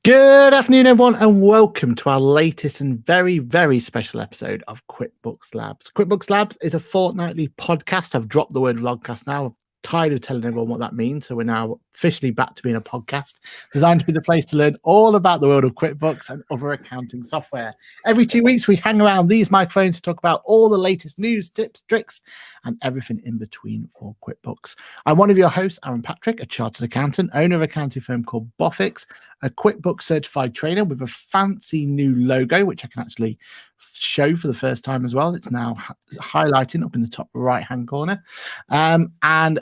Good afternoon, everyone, and welcome to our latest and very, very special episode of QuickBooks Labs. QuickBooks Labs is a fortnightly podcast. I've dropped the word vlogcast now. I'm tired of telling everyone what that means, so we're now officially back to being a podcast designed to be the place to learn all about the world of QuickBooks and other accounting software. Every 2 weeks, we hang around these microphones to talk about all the latest news, tips, tricks, and everything in between for QuickBooks. I'm one of your hosts, Aaron Patrick, a chartered accountant, owner of an accounting firm called Boffix, a QuickBooks certified trainer with a fancy new logo, which I can actually show for the first time as well. It's now highlighting up in the top right-hand corner, and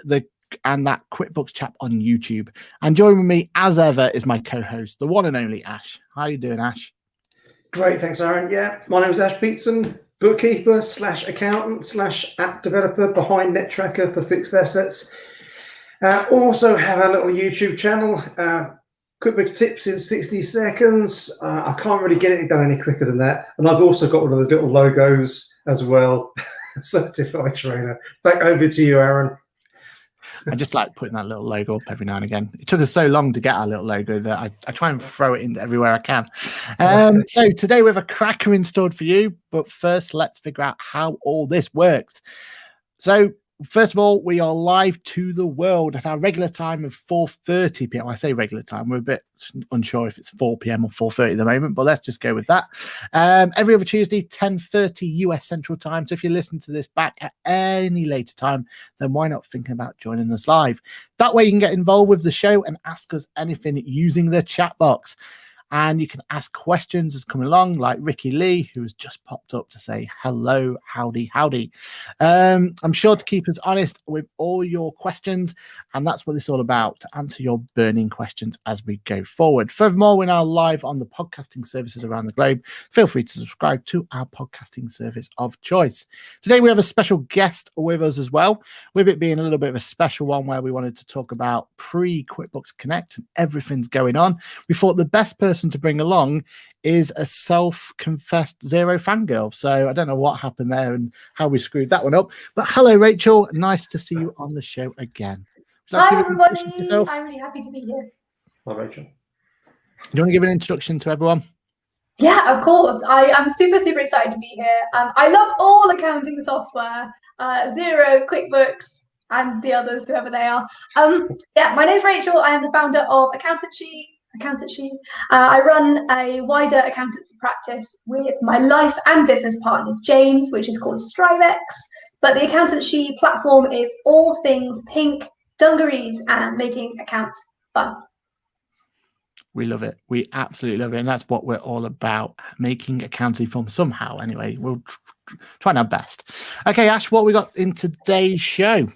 that QuickBooks chap on YouTube. And joining me, as ever, is my co-host, the one and only Ash. How are you doing, Ash? Great, thanks, Aaron. Yeah, my name is Ash Peterson, bookkeeper / accountant / app developer behind NetTracker for fixed assets. Also have a little YouTube channel, QuickBooks tips in 60 seconds. I can't really get it done any quicker than that. And I've also got one of the little logos as well. Certified trainer. Back over to you, Aaron. I just like putting that little logo up every now and again. It took us so long to get our little logo that I try and throw it in everywhere I can. So today we have a cracker installed for you. But first, let's figure out how all this works. So first of all, we are live to the world at our regular time of 4:30 p.m. I say regular time. We're a bit unsure if it's 4 p.m. or 4:30 at the moment, but let's just go with that. Every other Tuesday, 10:30 US Central Time. So if you listen to this back at any later time, then why not think about joining us live? That way you can get involved with the show and ask us anything using the chat box. And you can ask questions as coming along, like Ricky Lee, who has just popped up to say hello, howdy, howdy. I'm sure to keep us honest with all your questions, and that's what it's all about, to answer your burning questions as we go forward. Furthermore, we're now live on the podcasting services around the globe. Feel free to subscribe to our podcasting service of choice. Today, we have a special guest with us as well, with it being a little bit of a special one where we wanted to talk about pre-QuickBooks Connect and everything's going on. We thought the best person to bring along is a self-confessed Xero fangirl. So I don't know what happened there and how we screwed that one up. But hello, Rachel. Nice to see you on the show again. Hi, everybody. I'm really happy to be here. Hi, Rachel. Do you want to give an introduction to everyone? Yeah, of course. I am super excited to be here. I love all accounting software, Xero, QuickBooks, and the others, whoever they are. Yeah, my name is Rachel. I am the founder of Accountancy. I run a wider accountancy practice with my life and business partner, James, which is called Strivex. But the accountancy platform is all things pink, dungarees, and making accounts fun. We love it. We absolutely love it. And that's what we're all about, making accounting fun somehow. Anyway, we'll try our best. Okay, Ash, what we got in today's show?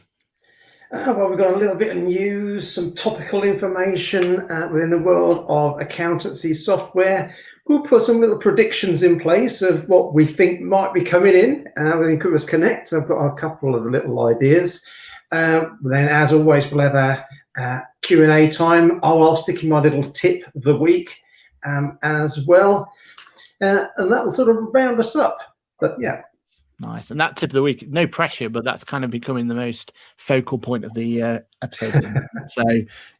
Well, we've got a little bit of news, some topical information within the world of accountancy software. We'll put some little predictions in place of what we think might be coming in within QuickBooks Connect. I've got a couple of little ideas. Then, as always, we'll have a Q&A time. I'll stick in my little tip of the week as well. And that'll sort of round us up. But yeah. Nice. And that tip of the week, no pressure, but that's kind of becoming the most focal point of the episode. So,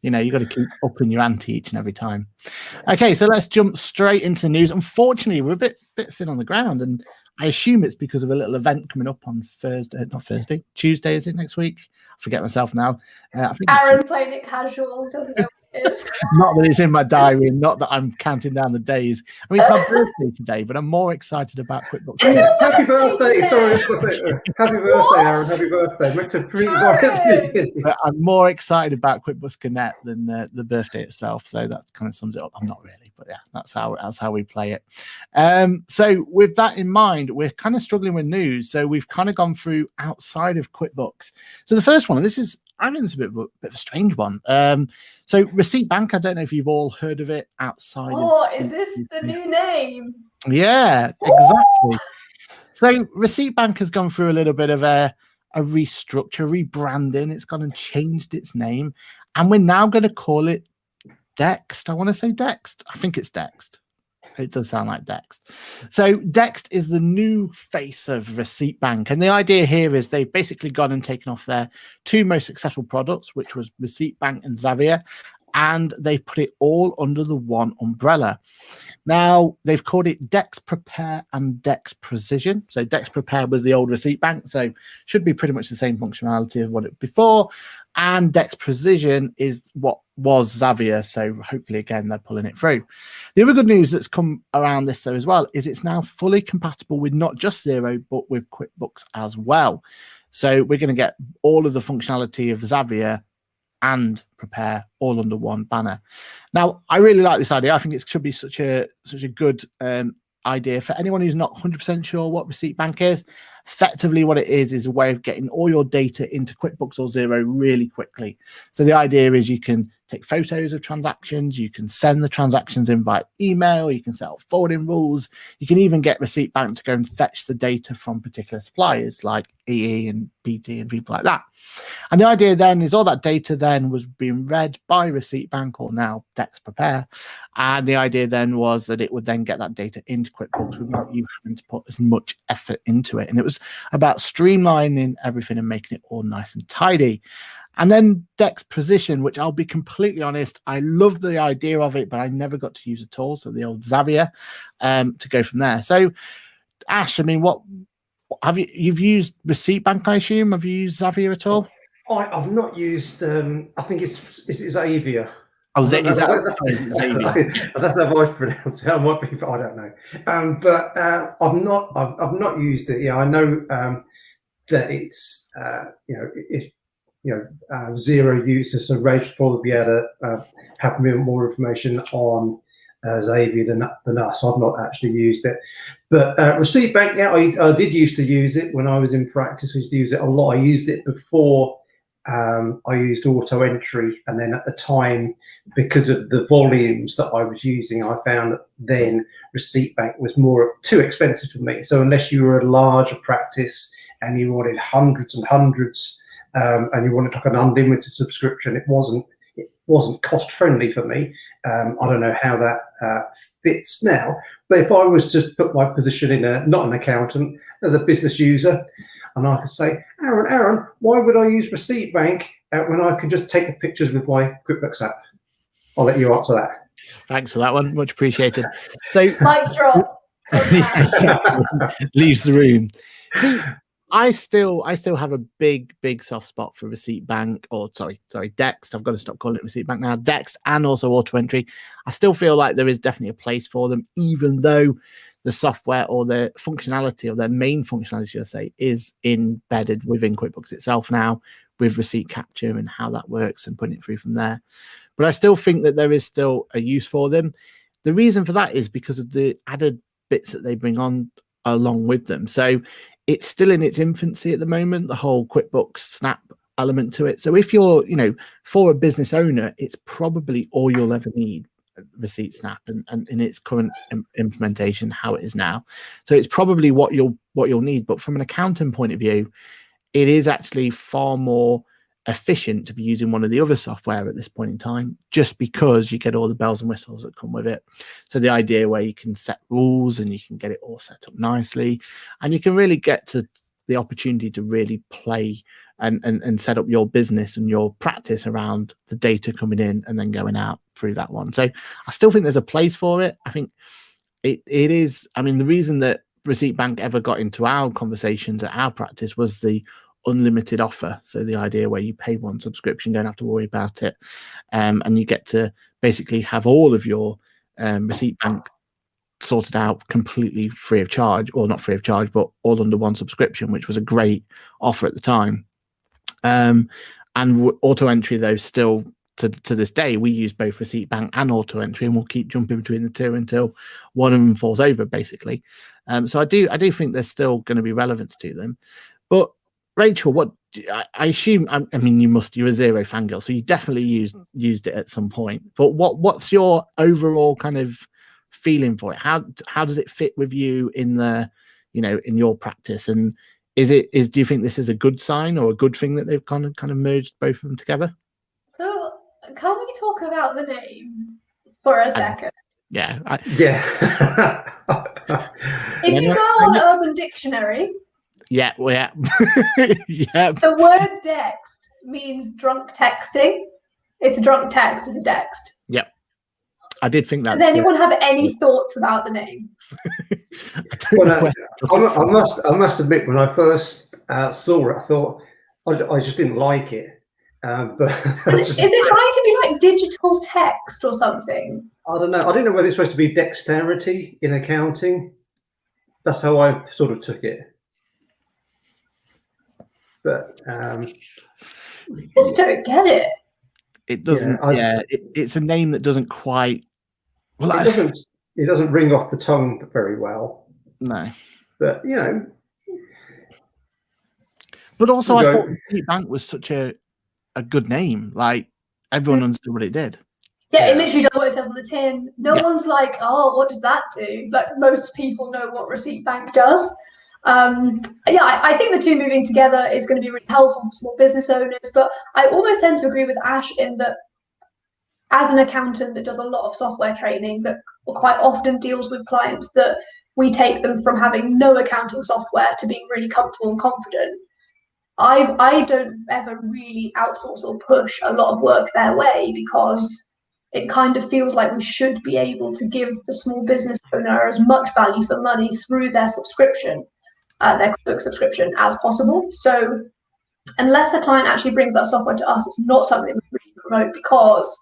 you know, you've got to keep upping your ante each and every time. Okay, so let's jump straight into the news. Unfortunately, we're a bit thin on the ground, and I assume it's because of a little event coming up on Tuesday, is it next week? I forget myself now. I think Aaron playing it casual, doesn't know what it is. Not that it's in my diary, not that I'm counting down the days. I mean, it's my birthday today, but I'm more excited about QuickBooks. Happy birthday! Sorry, happy birthday, Aaron. Happy birthday. But I'm more excited about QuickBooks Connect than the birthday itself. So that kind of sums it up. I'm not really, but yeah, that's how we play it. So with that in mind, we're kind of struggling with news. So we've kind of gone through outside of QuickBooks. So the first one, and this is a bit of a strange one. So Receipt Bank, I don't know if you've all heard of it outside. Is this the new name? Yeah, exactly. So Receipt Bank has gone through a little bit of a restructure, rebranding. It's gone and changed its name, and we're now going to call it Dext. I want to say Dext. I think it's Dext. It does sound like Dext. So Dext is the new face of Receipt Bank. And the idea here is they've basically gone and taken off their two most successful products, which was Receipt Bank and Zapier, and they've put it all under the one umbrella. Now, they've called it Dex Prepare and Dex Precision. So Dex Prepare was the old receipt bank, so should be pretty much the same functionality of what it before. And Dex Precision is what was Zapier, so hopefully, again, they're pulling it through. The other good news that's come around this, though, as well, is it's now fully compatible with not just Xero, but with QuickBooks as well. So we're going to get all of the functionality of Zapier and Prepare all under one banner. Now, I really like this idea. I think it should be such a good idea for anyone who's not 100% sure what Receipt Bank is. Effectively, what it is a way of getting all your data into QuickBooks or Xero really quickly. So the idea is you can take photos of transactions, you can send the transactions in via email, you can set up forwarding rules, you can even get Receipt Bank to go and fetch the data from particular suppliers like EE and BT and people like that. And the idea then is all that data then was being read by Receipt Bank, or now Dex Prepare. And the idea then was that it would then get that data into QuickBooks without you having to put as much effort into it. And it was about streamlining everything and making it all nice and tidy. And then Dex Precision, which I'll be completely honest, I love the idea of it, but I never got to use it all. So the old Zapier to go from there. So Ash, I mean, what have you've used Receipt Bank, I assume? Have you used Zapier at all? I've not used. I think it's Zapier. Oh, is that Zapier? That's how I pronounce it. I might be, I don't know. But I've not used it. Yeah, I know that it's Xero users. So Rach will probably be able to have more information on Zapier than us. I've not actually used it. But Receipt Bank, yeah, I did used to use it when I was in practice. I used to use it a lot. I used it before I used auto entry, and then at the time, because of the volumes that I was using, I found that then Receipt Bank was too expensive for me. So unless you were a larger practice and you wanted hundreds and hundreds, and you wanted like an unlimited subscription, it wasn't cost friendly for me. I don't know how that fits now, but if I was to put my position in not an accountant, as a business user, and I could say, Aaron, why would I use Receipt Bank when I could just take the pictures with my QuickBooks app? I'll let you answer that. Thanks for that one. Much appreciated. So mic drop. Leaves the room. See, I still have a big soft spot for Receipt Bank, or sorry, Dex. I've got to stop calling it Receipt Bank now. Dex and also auto entry. I still feel like there is definitely a place for them, even though the software or the functionality, or their main functionality, should I say, is embedded within QuickBooks itself now, with receipt capture and how that works and putting it through from there. But I still think that there is still a use for them. The reason for that is because of the added bits that they bring on along with them. So it's still in its infancy at the moment, the whole QuickBooks Snap element to it. So if you're, for a business owner, it's probably all you'll ever need, Receipt Snap, and in its current implementation, how it is now. So it's probably what you'll need. But from an accounting point of view, it is actually far more efficient to be using one of the other software at this point in time, just because you get all the bells and whistles that come with it. So the idea where you can set rules and you can get it all set up nicely, and you can really get to the opportunity to really play and set up your business and your practice around the data coming in and then going out through that one. So I still think there's a place for it. I think it is. I mean, the reason that Receipt Bank ever got into our conversations at our practice was the unlimited offer. So the idea where you pay one subscription, don't have to worry about it, and you get to basically have all of your Receipt Bank sorted out completely free of charge, or not free of charge, but all under one subscription, which was a great offer at the time. And auto entry, though, still to this day, we use both Receipt Bank and auto entry, and we'll keep jumping between the two until one of them falls over, basically. So I do think there's still going to be relevance to them. But Rachel, what I assume, I mean, you're a Xero fangirl, so you definitely used it at some point. But what's your overall kind of feeling for it? How does it fit with you in in your practice? And do you think this is a good sign or a good thing that they've kind of merged both of them together? So can we talk about the name for a second? Yeah. If you go on Urban Dictionary. Yeah. The word Dex means drunk texting. It's a drunk text. It's a text. Yep. I did think that. Does anyone have any thoughts about the name? I must admit, when I first saw it, I thought I just didn't like it. But is it trying to be like digital text or something? I don't know. I didn't know whether it's supposed to be dexterity in accounting. That's how I sort of took it. But I just don't get it. It doesn't. It's a name that doesn't quite. Well, it doesn't ring off the tongue very well. No. But you know. But also, I thought Repeat Bank was such a good name. Like everyone understood what it did. Yeah, it literally does what it says on the tin. No one's like, oh, what does that do? Like most people know what Receipt Bank does. I think the two moving together is going to be really helpful for small business owners. But I almost tend to agree with Ash in that, as an accountant that does a lot of software training, that quite often deals with clients that we take them from having no accounting software to being really comfortable and confident. I don't ever really outsource or push a lot of work their way, because it kind of feels like we should be able to give the small business owner as much value for money through their subscription, their QuickBooks subscription, as possible. So unless a client actually brings that software to us, it's not something we really promote, because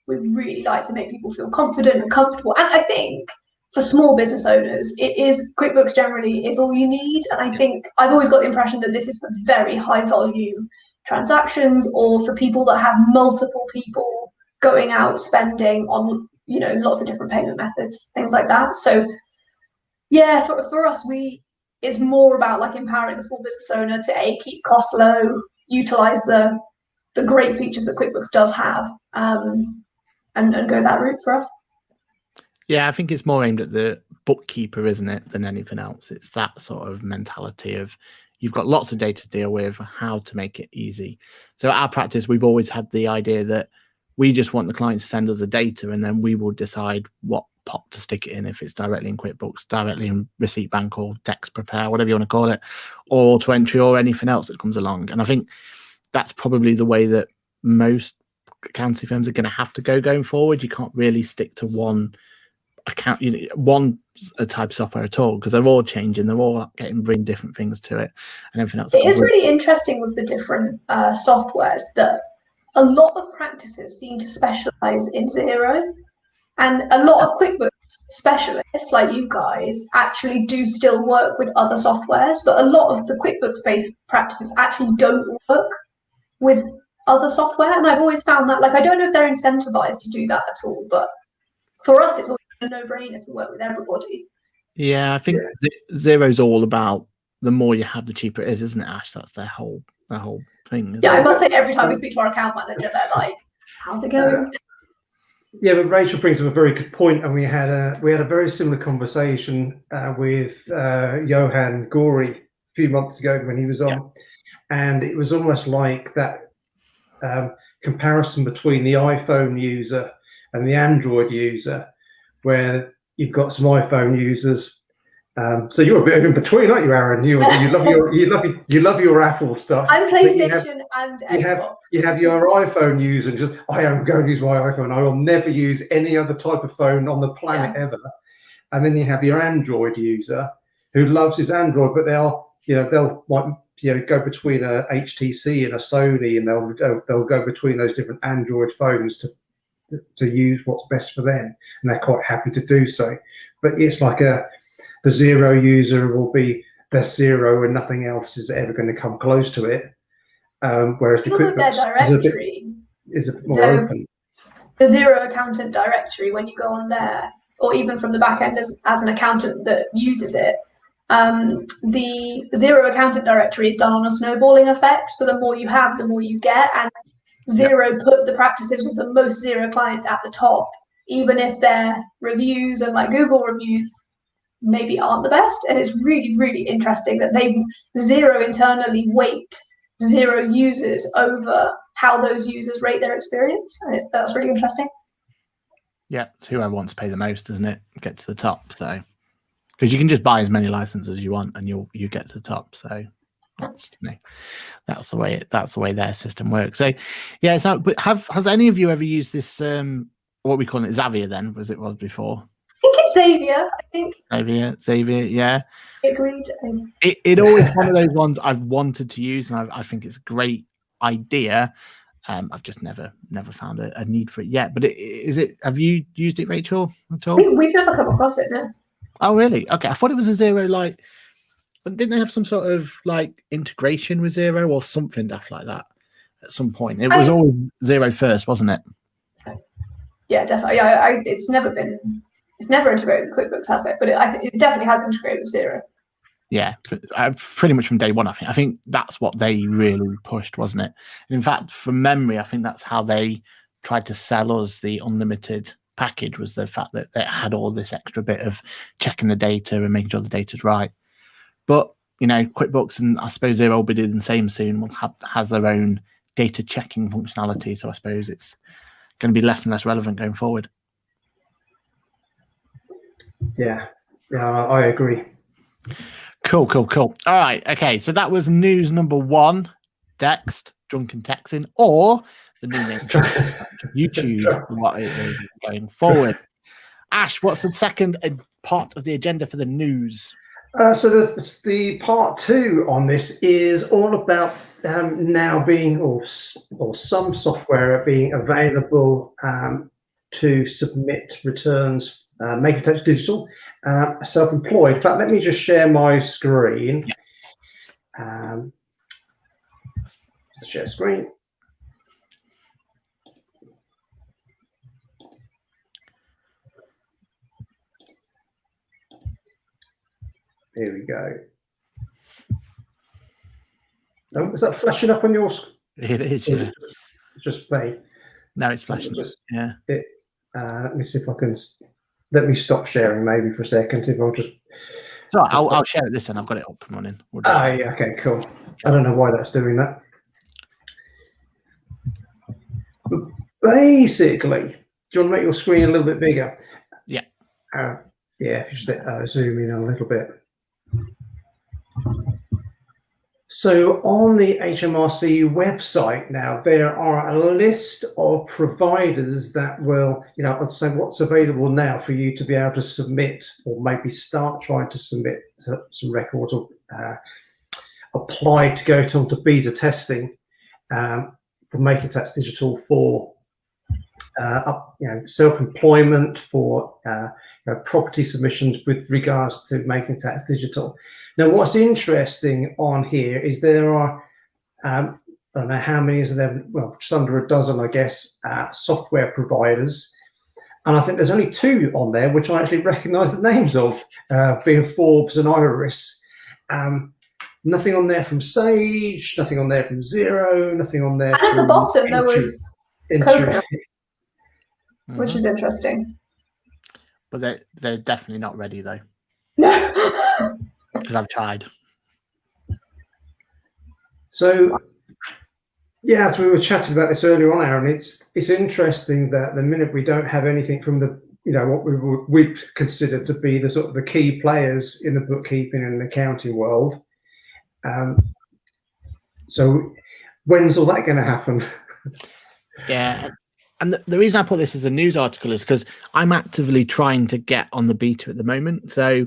we really like to make people feel confident and comfortable. And I think for small business owners, QuickBooks generally is all you need. And I think I've always got the impression that this is for very high volume transactions, or for people that have multiple people going out spending on, lots of different payment methods, things like that. So yeah, for us, it's more about like empowering the small business owner to keep costs low, utilize the great features that QuickBooks does have, and go that route for us. Yeah, I think it's more aimed at the bookkeeper, isn't it, than anything else. It's that sort of mentality of you've got lots of data to deal with, how to make it easy. So at our practice, we've always had the idea that we just want the client to send us the data, and then we will decide what pot to stick it in, if it's directly in QuickBooks, directly in Receipt Bank, or text prepare, whatever you want to call it, or auto entry, or anything else that comes along. And I think that's probably the way that most accounting firms are going to have to go going forward. You can't really stick to one one type of software at all, because they're all changing, they're all bring different things to it, and everything else. It is really interesting with the different softwares that a lot of practices seem to specialize in Xero, and a lot of QuickBooks specialists like you guys actually do still work with other softwares, but a lot of the QuickBooks based practices actually don't work with other software. And I've always found that, like, I don't know if they're incentivized to do that at all, but for us it's a no-brainer to work with everybody. Yeah, I think Xero's all about the more you have, the cheaper it is, isn't it, Ash? That's their whole thing. I must say, every time we speak to our account manager, they're like, how's it going? Yeah, but Rachel brings up a very good point, and we had a very similar conversation with Johan Gori a few months ago when he was on, and it was almost like that comparison between the iPhone user and the Android user, where you've got some iPhone users. So you're a bit in between, aren't you, Aaron? You love your Apple stuff. I'm PlayStation and Xbox. You have your iPhone user, and just, I am going to use my iPhone. I will never use any other type of phone on the planet ever. And then you have your Android user who loves his Android, but they'll go between a HTC and a Sony, and they'll go between those different Android phones to use what's best for them, and they're quite happy to do so. But it's like the Xero user will be their Xero, and nothing else is ever going to come close to it. Whereas the QuickBooks is a bit more open. The Xero accountant directory, when you go on there, or even from the back end as an accountant that uses it, the Xero accountant directory is done on a snowballing effect. So the more you have, the more you get. And Xero put the practices with the most Xero clients at the top, even if their reviews and like Google reviews maybe aren't the best. And it's really, really interesting that Xero internally weight Xero users over how those users rate their experience. That's really interesting. Yeah, it's whoever wants to pay the most, isn't it? Get to the top. So, because you can just buy as many licenses as you want, and you get to the top. So, That's that's the way their system works. So yeah, it's not. But has any of you ever used this? What we call it, Zapier? Then was before? I think it's Zapier. I think Zapier. Yeah. Agreed. It always one of those ones I've wanted to use, and I think it's a great idea. I've just never found a need for it yet. But is it? Have you used it, Rachel, at all? We've never come across it, no. Oh, really? Okay, I thought it was a Xero like. But didn't they have some sort of like integration with Xero or something daft like that at some point? It was always Xero first, wasn't it? Yeah, definitely. Yeah, it's never integrated with QuickBooks, has it? But it definitely has integrated with Xero. Yeah, pretty much from day one. I think that's what they really pushed, wasn't it? And in fact, from memory, I think that's how they tried to sell us the unlimited package, was the fact that it had all this extra bit of checking the data and making sure the data's right. But QuickBooks, and I suppose Xero will be doing the same soon, has their own data checking functionality. So I suppose it's going to be less and less relevant going forward. Yeah, I agree. Cool. All right, okay. So that was news number one. Dext, drunken texting, or the new name. You choose what it is going forward. Ash, what's the second part of the agenda for the news? So the part two on this is all about now being, or some software being available to submit returns, make it tax digital, self-employed. In fact, let me just share my screen. Yeah. Share screen. Here we go. Oh, is that flashing up on your screen? It is, yeah. Just play. No, it's flashing. Yeah. Let me see if I can. Let me stop sharing maybe for a second. If I'll just. So I'll share it this time. I've got it up and running. Yeah. Okay. Cool. I don't know why that's doing that. But basically, do you want to make your screen a little bit bigger? Yeah. Yeah. If you just zoom in a little bit. So on the HMRC website now, there are a list of providers that will, I'd say what's available now for you to be able to submit, or maybe start trying to submit some records, or apply to go to beta testing for Making Tax Digital, for self-employment, for property submissions with regards to Making Tax Digital. Now, what's interesting on here is there are, I don't know how many is there, well, just under a dozen, I guess, software providers. And I think there's only two on there which I actually recognise the names of, being Forbes and Iris. Nothing on there from Sage, nothing on there from Xero, nothing on there. And at the bottom, there was Coconut, which is interesting. But they're definitely not ready, though. No. Because I've tried. So, yeah, as we were chatting about this earlier on, Aaron, it's interesting that the minute we don't have anything from the, what we consider to be the sort of the key players in the bookkeeping and accounting world. So, when's all that going to happen? Yeah. And the reason I put this as a news article is because I'm actively trying to get on the beta at the moment. So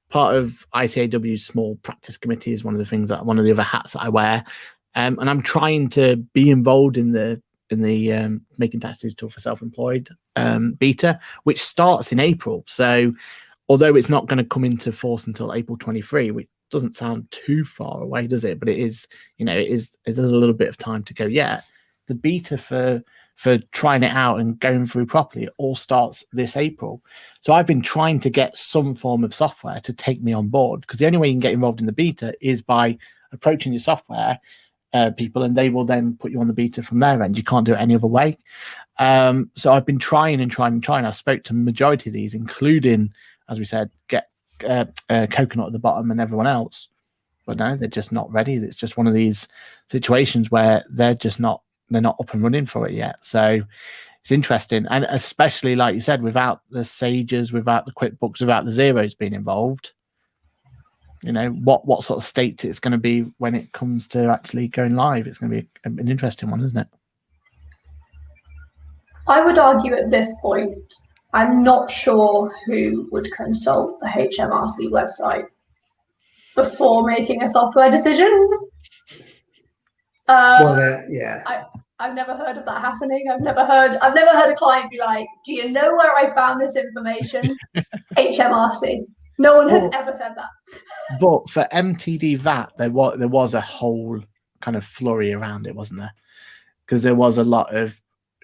part of ICAW's small practice committee is one of the things that one of the other hats that I wear. And I'm trying to be involved in the Making Tax Digital for Self-Employed beta, which starts in April. So although it's not going to come into force until April 23, which doesn't sound too far away, does it? But it is, it's a little bit of time to go yet. The beta for trying it out and going through properly, it all starts this April. So I've been trying to get some form of software to take me on board, because the only way you can get involved in the beta is by approaching your software people, and they will then put you on the beta from their end. You can't do it any other way. So I've been trying. I spoke to the majority of these, including, as we said, get Coconut at the bottom and everyone else. But no, they're just not ready. It's just one of these situations where they're not up and running for it yet. So it's interesting. And especially, like you said, without the Sages, without the QuickBooks, without the Xeros being involved, you know, what sort of state it's going to be when it comes to actually going live. It's going to be an interesting one, isn't it? I would argue at this point, I'm not sure who would consult the HMRC website before making a software decision. Yeah. I've never heard of that happening. I've never heard a client be like, "Do you know where I found this information?" HMRC. No one has ever said that. But for MTD VAT, there was a whole kind of flurry around it, wasn't there? Because there was a lot of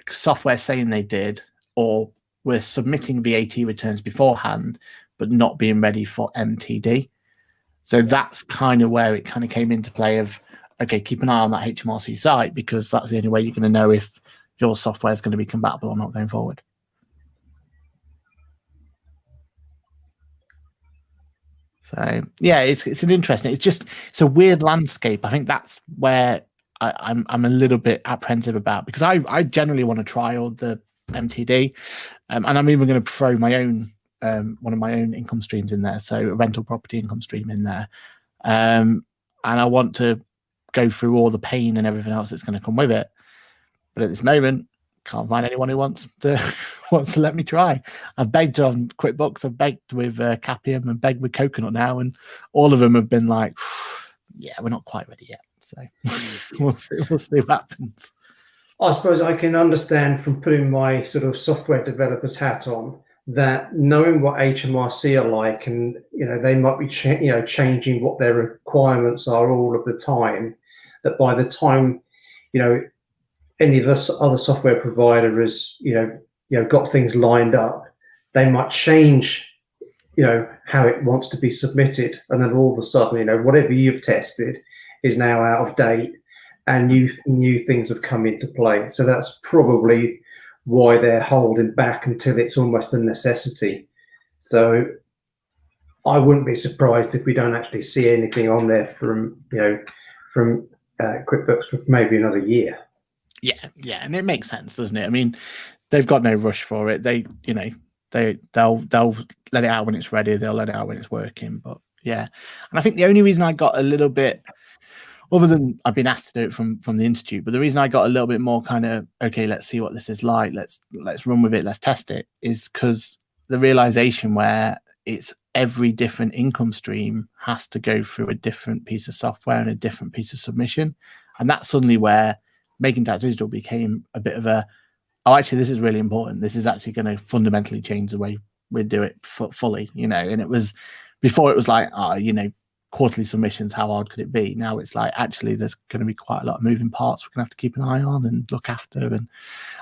software saying they did or were submitting VAT returns beforehand, but not being ready for MTD. So that's kind of where it kind of came into play of, okay, keep an eye on that HMRC site, because that's the only way you're going to know if your software is going to be compatible or not going forward. So yeah, it's an interesting. It's a weird landscape. I think that's where I'm a little bit apprehensive about, because I generally want to try all the MTD, and I'm even going to throw my own one of my own income streams in there, so a rental property income stream in there, and I want to go through all the pain and everything else that's going to come with it. But at this moment, can't find anyone who wants to let me try. I've begged on QuickBooks, I've begged with Capium, and begged with Coconut now, and all of them have been like, yeah, we're not quite ready yet. So we'll see what happens. I suppose I can understand, from putting my sort of software developer's hat on, that knowing what HMRC are like, and they might be changing what their requirements are all of the time, that by the time any of the other software provider has got things lined up, they might change how it wants to be submitted, and then all of a sudden whatever you've tested is now out of date, and new things have come into play. So that's probably why they're holding back until it's almost a necessity. So I wouldn't be surprised if we don't actually see anything on there from QuickBooks for maybe another year. Yeah, and it makes sense, doesn't it? I mean, they've got no rush for it. They'll let it out when it's ready. They'll let it out when it's working. But yeah, and I think the only reason I got a little bit, other than I've been asked to do it from the institute, but the reason I got a little bit more kind of, okay, let's see what this is like, let's run with it, let's test it, is because the realization where it's every different income stream has to go through a different piece of software and a different piece of submission. And that's suddenly where Making Tax Digital became a bit of a, oh, actually, this is really important. This is actually going to fundamentally change the way we do it fully, and it was, before it was like, quarterly submissions, how hard could it be? Now it's like, actually, there's going to be quite a lot of moving parts we're going to have to keep an eye on and look after. And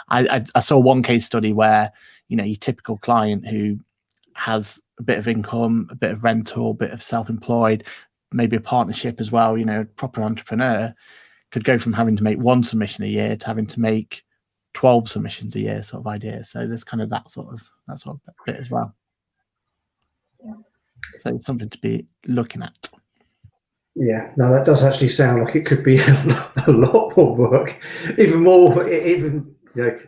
I saw one case study where, your typical client who has a bit of income, a bit of rental, a bit of self-employed, maybe a partnership as well, proper entrepreneur, could go from having to make one submission a year to having to make 12 submissions a year, sort of idea. So there's kind of that sort of bit as well. Yeah. So it's something to be looking at. Yeah, no, that does actually sound like it could be a lot more work. Even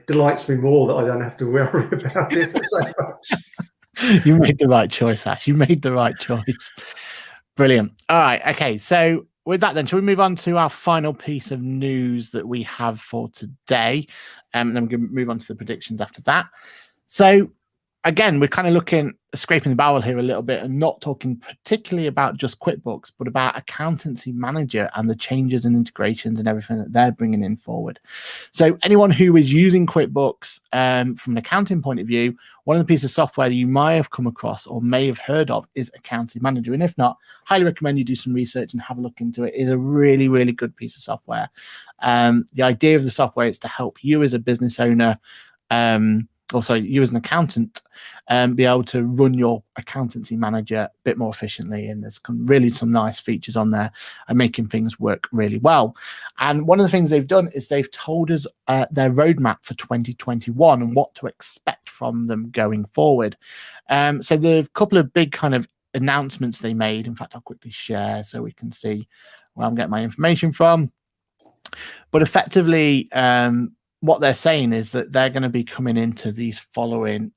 delights me more that I don't have to worry about it so much. You made the right choice, Ash. You made the right choice. Brilliant. All right. Okay. So with that, then, shall we move on to our final piece of news that we have for today? And then we're going to move on to the predictions after that. So again, we're kind of scraping the barrel here a little bit, and not talking particularly about just QuickBooks, but about Accountancy Manager and the changes and integrations and everything that they're bringing in forward. So anyone who is using QuickBooks from an accounting point of view, one of the pieces of software you might have come across or may have heard of is Accountancy Manager. And if not, highly recommend you do some research and have a look into it. It is a really, really good piece of software. The idea of the software is to help you as a business owner, also you as an accountant, be able to run your Accountancy Manager a bit more efficiently. And there's really some nice features on there and making things work really well. And one of the things they've done is they've told us their roadmap for 2021 and what to expect from them going forward. So the couple of big kind of announcements they made, in fact, I'll quickly share so we can see where I'm getting my information from. But effectively, what they're saying is that they're going to be coming into these following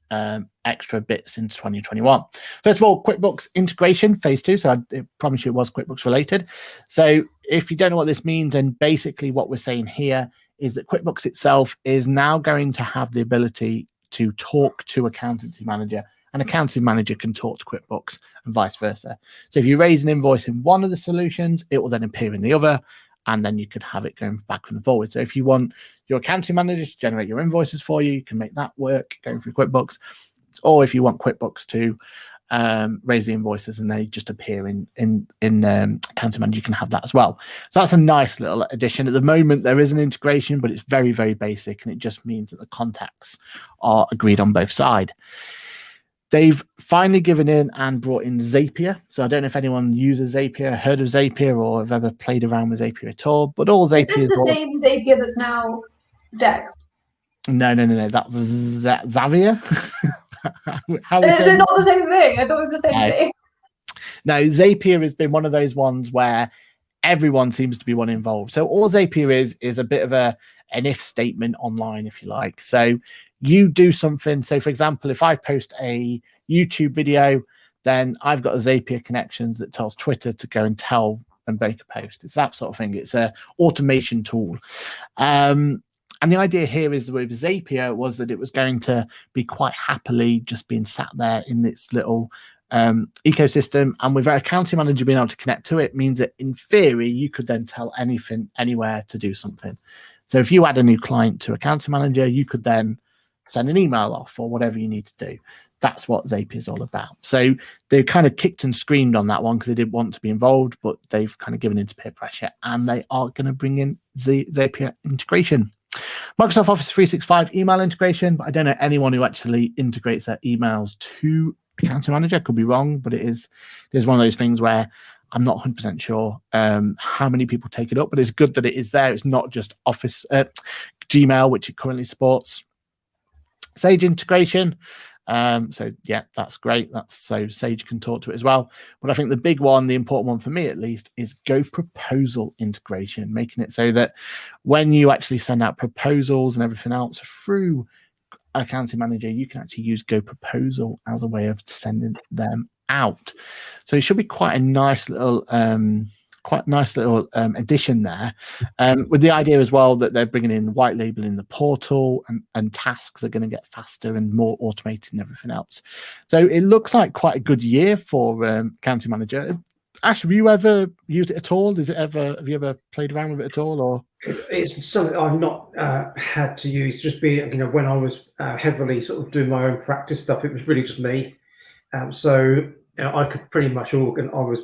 extra bits into 2021. First of all, QuickBooks integration phase 2. So I promise you it was QuickBooks related. So if you don't know what this means, then basically what we're saying here is that QuickBooks itself is now going to have the ability to talk to Accountancy Manager, and Accountancy Manager can talk to QuickBooks and vice versa. So if you raise an invoice in one of the solutions, it will then appear in the other, and then you could have it going back and forward. So if you want your Accounting Manager to generate your invoices for you, you can make that work going through QuickBooks. Or if you want QuickBooks to raise the invoices and they just appear in Accounting Manager, you can have that as well. So that's a nice little addition. At the moment, there is an integration, but it's very, very basic, and it just means that the contacts are agreed on both sides. They've finally given in and brought in Zapier. So I don't know if anyone uses Zapier, heard of Zapier, or have ever played around with Zapier at all. But all Zapier is this the same Zapier that's now Dex? No. That's Zapier. Is it not the same thing? I thought it was the same thing. No, Zapier has been one of those ones where everyone seems to be one involved. So all Zapier is a bit of an if statement online, if you like. So you do something. So for example, if I post a YouTube video, then I've got a Zapier connections that tells Twitter to go and tell and make a post. It's that sort of thing. It's a automation tool. And the idea here is with Zapier was that it was going to be quite happily just being sat there in its little ecosystem. And with our Accounting Manager being able to connect to it means that in theory, you could then tell anything, anywhere to do something. So if you add a new client to Accounting Manager, you could then send an email off or whatever you need to do. That's what Zapier is all about. So they kind of kicked and screamed on that one because they didn't want to be involved, but they've kind of given into peer pressure, and they are going to bring in Zapier integration. Microsoft Office 365 email integration, but I don't know anyone who actually integrates their emails to Accounting Manager. Could be wrong, but there's one of those things where I'm not 100% sure how many people take it up, but it's good that it is there. It's not just Office Gmail, which it currently supports. Sage integration. So yeah, that's great. So Sage can talk to it as well. But I think the big one, the important one for me at least, is Go Proposal integration, making it so that when you actually send out proposals and everything else through Accounting Manager, you can actually use Go Proposal as a way of sending them out. So it should be quite a nice little addition there, with the idea as well that they're bringing in white labeling the portal, and tasks are going to get faster and more automated and everything else. So it looks like quite a good year for Accounting Manager. Ash, have you ever used it at all? Have you ever played around with it at all? Or it's something I've not had to use. Just being, when I was heavily sort of doing my own practice stuff, it was really just me. So I could pretty much I was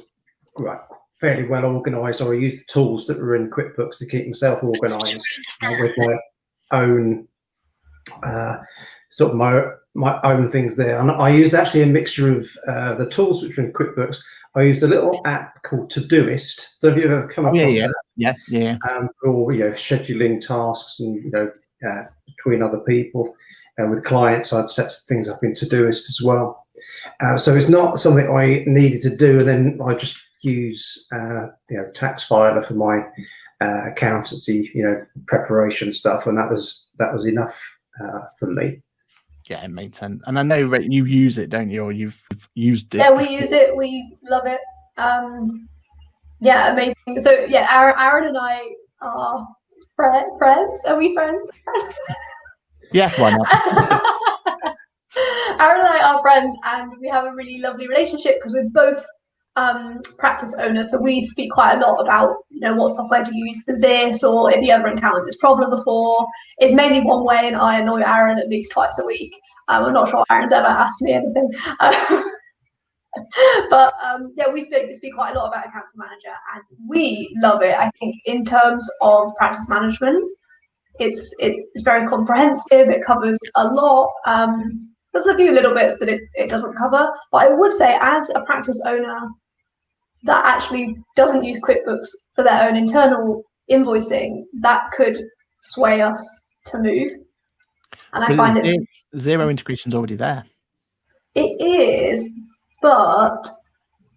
fairly well organised, or I used the tools that were in QuickBooks to keep myself organised with my own sort of my own things there. And I used actually a mixture of the tools which are in QuickBooks. I used a little app called Todoist. Have you ever come across that? Yeah. For scheduling tasks and between other people and with clients, I'd set things up in Todoist as well. So it's not something I needed to do, and then I just use tax filer for my accountancy preparation stuff, and that was enough for me. Yeah, it made sense. And I know you use it, don't you? Or you've used it? Yeah, we use it. We love it. Yeah, amazing. So yeah, Aaron and I are friends. Are we friends? Yeah, why not? Aaron and I are friends, and we have a really lovely relationship because we're both practice owners. So we speak quite a lot about what software to use for this, or if you ever encountered this problem before. It's mainly one way, and I annoy Aaron at least twice a week. I'm not sure Aaron's ever asked me anything. But yeah, we speak quite a lot about Accounting Manager, and we love it. I think in terms of practice management, it's very comprehensive. It covers a lot. There's a few little bits that it doesn't cover, but I would say as a practice owner that actually doesn't use QuickBooks for their own internal invoicing, that could sway us to move. And I find it zero integration's already there. It is, but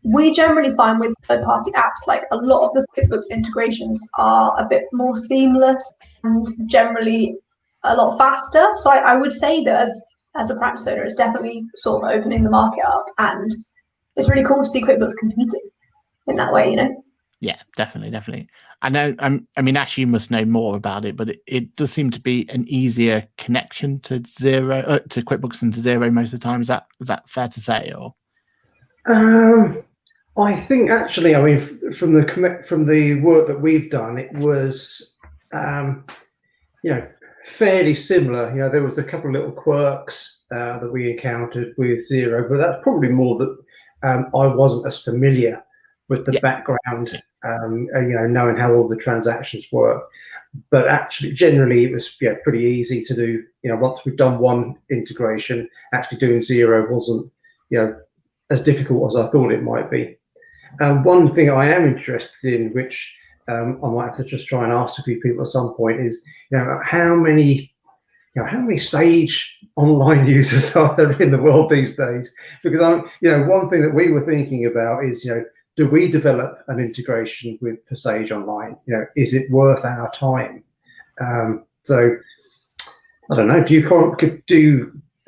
we generally find with third-party apps, like a lot of the QuickBooks integrations are a bit more seamless and generally a lot faster. So I would say that as a practice owner, it's definitely sort of opening the market up, and it's really cool to see QuickBooks competing in that way, you know? Yeah, definitely. I know. I mean, Ash, you must know more about it, but it does seem to be an easier connection to Zero, to QuickBooks than to Zero most of the time. Is that fair to say? Or I think actually, I mean, from the work that we've done, it was, fairly similar. There was a couple of little quirks that we encountered with Zero, but that's probably more that I wasn't as familiar with the background, knowing how all the transactions work. But actually, generally, it was pretty easy to do. Once we've done one integration, actually doing Zero wasn't as difficult as I thought it might be. One thing I am interested in, which I might have to just try and ask a few people at some point, is how many Sage online users are there in the world these days? Because one thing that we were thinking about is do we develop an integration for Sage Online? Is it worth our time? So I don't know. Do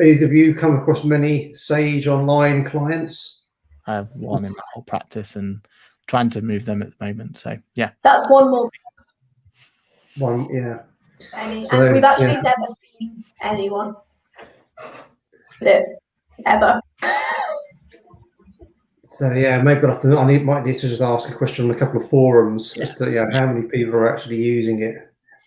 either of you come across many Sage Online clients? I have one in my whole practice and trying to move them at the moment. So yeah, that's one more. One, yeah. And we've actually never seen anyone ever. So yeah, maybe I might need to just ask a question on a couple of forums as to how many people are actually using it.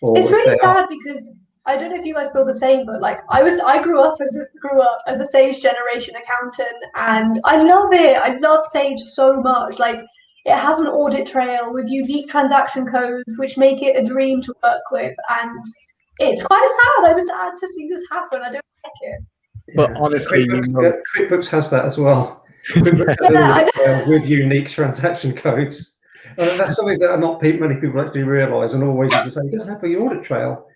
It's really sad because I don't know if you guys feel the same, but like I grew up as a Sage generation accountant, and I love it. I love Sage so much. Like, it has an audit trail with unique transaction codes, which make it a dream to work with, and it's quite sad. I was sad to see this happen. I don't like it. But honestly, QuickBooks has that as well. QuickBooks has an audit trail with unique transaction codes. That's something that not many people actually realise, and always used to say, it doesn't have a audit trail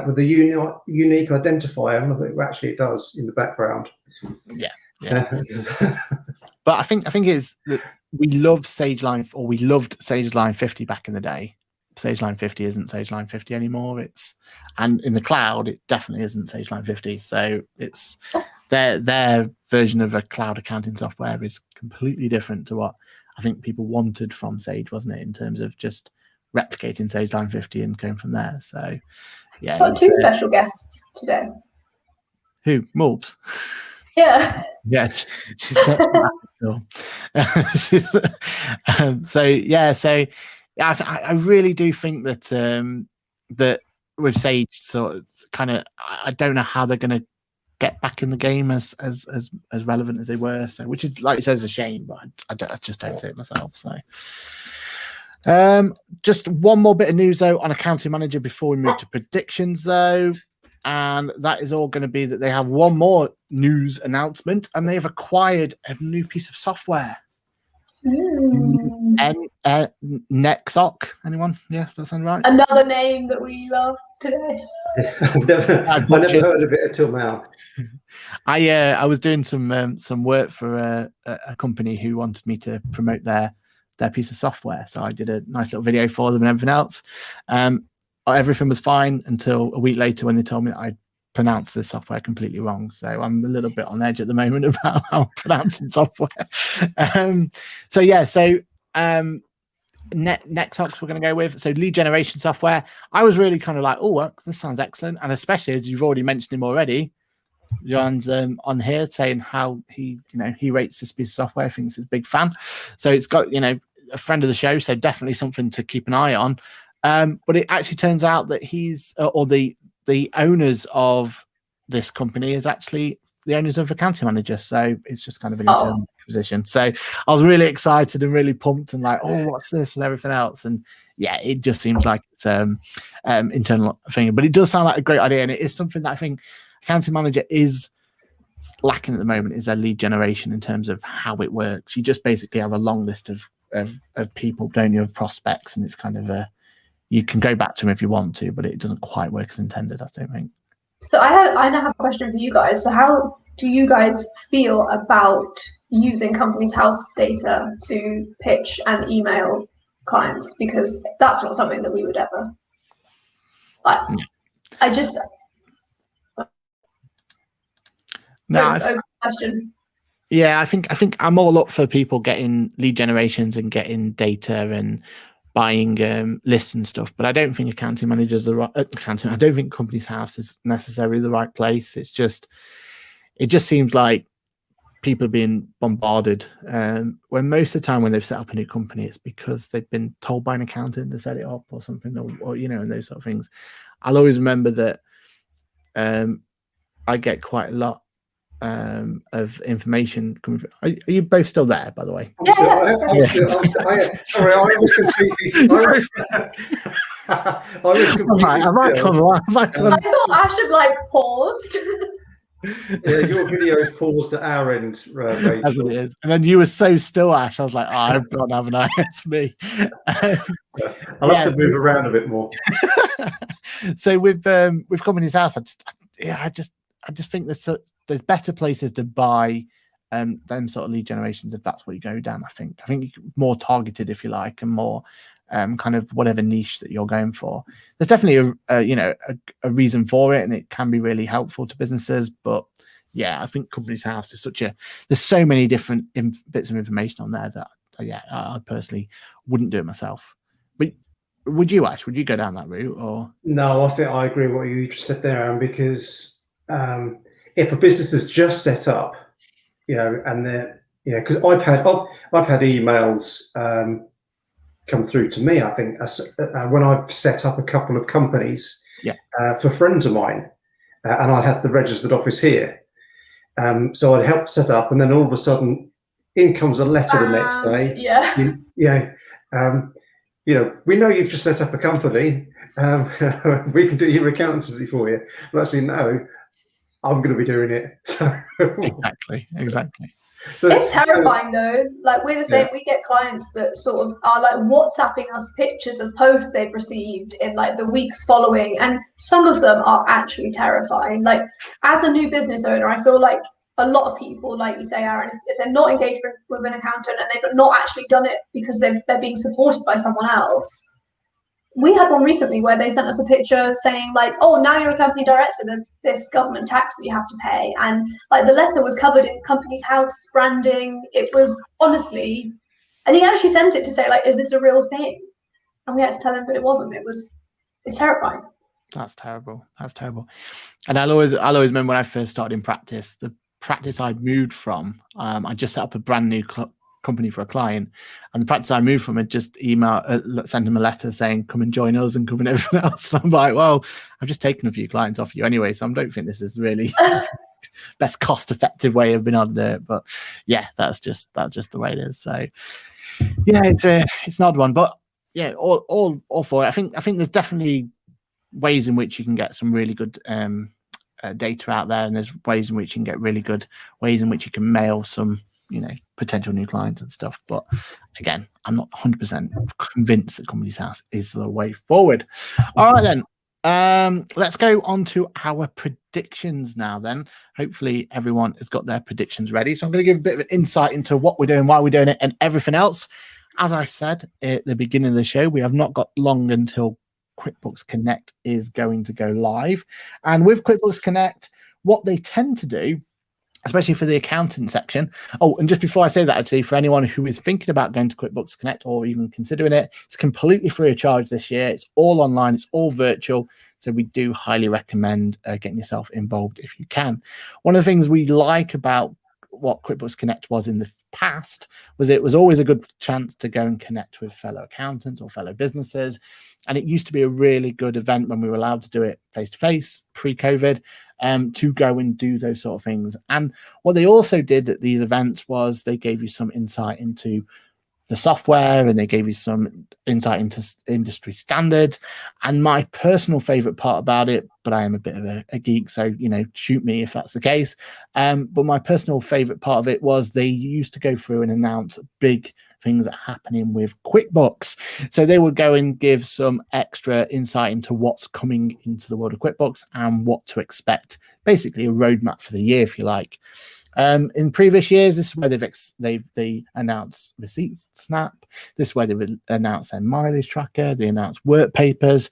with the unique identifier. And I think actually it does in the background. Yeah. But I think it's that we love SageLine, or we loved SageLine 50 back in the day. SageLine 50 isn't SageLine 50 anymore. And in the cloud, it definitely isn't SageLine 50. So it's their version of a cloud accounting software is completely different to what I think people wanted from Sage, wasn't it? In terms of just replicating SageLine 50 and going from there. So yeah. Got two special guests today. Who? Mulbs? Yeah. Yeah, she's such still. I really do think that that with Sage, sort of kind of, I don't know how they're going to get back in the game as relevant as they were. So, which is, like you said, is a shame, but I just don't see it myself. So, just one more bit of news though on Accounting Manager before we move to predictions though. And that is all going to be that they have one more news announcement, and they have acquired a new piece of software. Nexoc. Anyone? Yeah, does that sound right? Another name that we love today. I've never heard of it until now. I was doing some work for a company who wanted me to promote their piece of software, so I did a nice little video for them and everything else. Everything was fine until a week later when they told me that I pronounced the software completely wrong. So I'm a little bit on edge at the moment about how I'm pronouncing software. Nexoc we're going to go with. So lead generation software. I was really kind of like, oh, this sounds excellent. And especially as you've already mentioned him already, John's on here saying how he rates this piece of software. I think he's a big fan. So it's got, a friend of the show. So definitely something to keep an eye on. But it actually turns out that the owners of this company is actually the owners of Accounting Manager. So it's just kind of an internal acquisition. So I was really excited and really pumped and like, oh, what's this and everything else. And yeah, it just seems like it's internal thing. But it does sound like a great idea. And it is something that I think Accounting Manager is lacking at the moment, is their lead generation in terms of how it works. You just basically have a long list of people, don't you, of prospects, and it's kind of you can go back to them if you want to, but it doesn't quite work as intended, I don't think. So I now have a question for you guys. So how do you guys feel about using companies' house data to pitch and email clients? Because that's not something that we would ever like. No, open question. yeah, I think I'm all up for people getting lead generations and getting data and buying lists and stuff, but I don't think accounting managers the right accounting. I don't think Companies House is necessarily the right place. It just seems like people are being bombarded. When most of the time when they've set up a new company, it's because they've been told by an accountant to set it up or something, or and those sort of things. I'll always remember that I get quite a lot of information coming from. Are you both still there, by the way? Sorry, I was completely. I thought Ash had like paused. Yeah, your video is paused at our end, Rachel. That's what it is. And then you were so still, Ash. I was like, oh, I've got to have an eye. It's me. I'll have to move around a bit more. So with Companies House, I just think there's better places to buy them sort of lead generations if that's what you go down. I think more targeted, if you like, and more kind of whatever niche that you're going for. There's definitely a reason for it, and it can be really helpful to businesses. But yeah, I think Companies House is there's so many different bits of information on there that I personally wouldn't do it myself. But would you, Ash? Would you go down that route? Or no, I think I agree with what you just said there, Aaron, because if a business is just set up, and they're because I've had emails come through to me, I think, when I've set up a couple of companies for friends of mine, and I had the registered office here. So I'd help set up, and then all of a sudden, in comes a letter the next day. We know you've just set up a company. We can do your accountancy for you. But actually, no, I'm going to be doing it. So. Exactly. So, it's terrifying though. Like we're the same. We get clients that sort of are like WhatsApping us pictures of posts they've received in like the weeks following, and some of them are actually terrifying. Like as a new business owner, I feel like a lot of people, like you say, Aaron, if they're not engaged with an accountant and they've not actually done it because they're being supported by someone else. We had one recently where they sent us a picture saying like, oh, now you're a company director, there's this government tax that you have to pay. And like the letter was covered in Companies House branding. It was honestly, and he actually sent it to say like, is this a real thing? And we had to tell him that it wasn't. It's terrifying. That's terrible. And I'll always remember when I first started in practice, the practice I moved from, I just set up a brand new company for a client, and the practice I moved from had just sent him a letter saying come and join us and come and everything else. And I'm like, well, I've just taken a few clients off you anyway, so I don't think this is really best cost effective way of being able to do it. But yeah, that's just the way it is. So yeah, it's an odd one, but yeah, all for it. I think there's definitely ways in which you can get some really good data out there, and there's ways in which you can get really good ways in which you can mail some potential new clients and stuff. But again, I'm not 100% convinced that Companies House is the way forward. All right then, let's go on to our predictions now then. Hopefully everyone has got their predictions ready, so I'm going to give a bit of an insight into what we're doing, why we're doing it, and everything else. As I said at the beginning of the show, we have not got long until QuickBooks Connect is going to go live. And with QuickBooks Connect, what they tend to do, especially for the accountant section. Oh, and just before I say that, actually, for anyone who is thinking about going to QuickBooks Connect or even considering it, it's completely free of charge this year. It's all online. It's all virtual. So we do highly recommend getting yourself involved if you can. One of the things we like about what QuickBooks Connect was in the past was it was always a good chance to go and connect with fellow accountants or fellow businesses. And it used to be a really good event when we were allowed to do it face-to-face pre-COVID, to go and do those sort of things. And what they also did at these events was they gave you some insight into the software, and they gave you some insight into industry standards. And my personal favorite part about it, but I am a bit of a geek, so shoot me if that's the case, but my personal favorite part of it was they used to go through and announce big things that are happening with QuickBooks. So they would go and give some extra insight into what's coming into the world of QuickBooks and what to expect, basically a roadmap for the year, if you like. In previous years, this is where they announced Receipts Snap. This is where they would announce their mileage tracker. They announced work papers.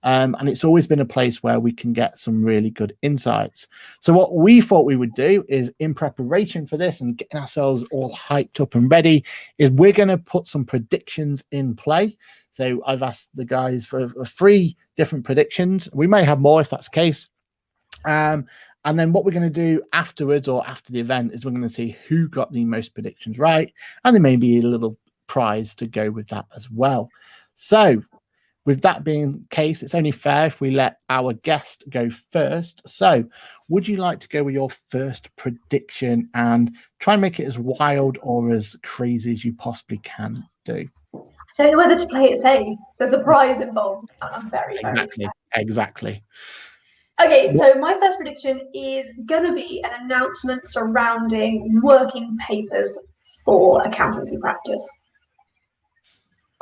And it's always been a place where we can get some really good insights. So what we thought we would do is, in preparation for this and getting ourselves all hyped up and ready, is we're going to put some predictions in play. So I've asked the guys for 3 different predictions. We may have more if that's the case. And then what we're going to do afterwards, or after the event, is we're going to see who got the most predictions right. And there may be a little prize to go with that as well. So with that being the case, it's only fair if we let our guest go first. So would you like to go with your first prediction and try and make it as wild or as crazy as you possibly can do? I don't know whether to play it safe. There's a prize involved. I'm very Exactly. Okay, so my first prediction is going to be an announcement surrounding working papers for accountancy practice.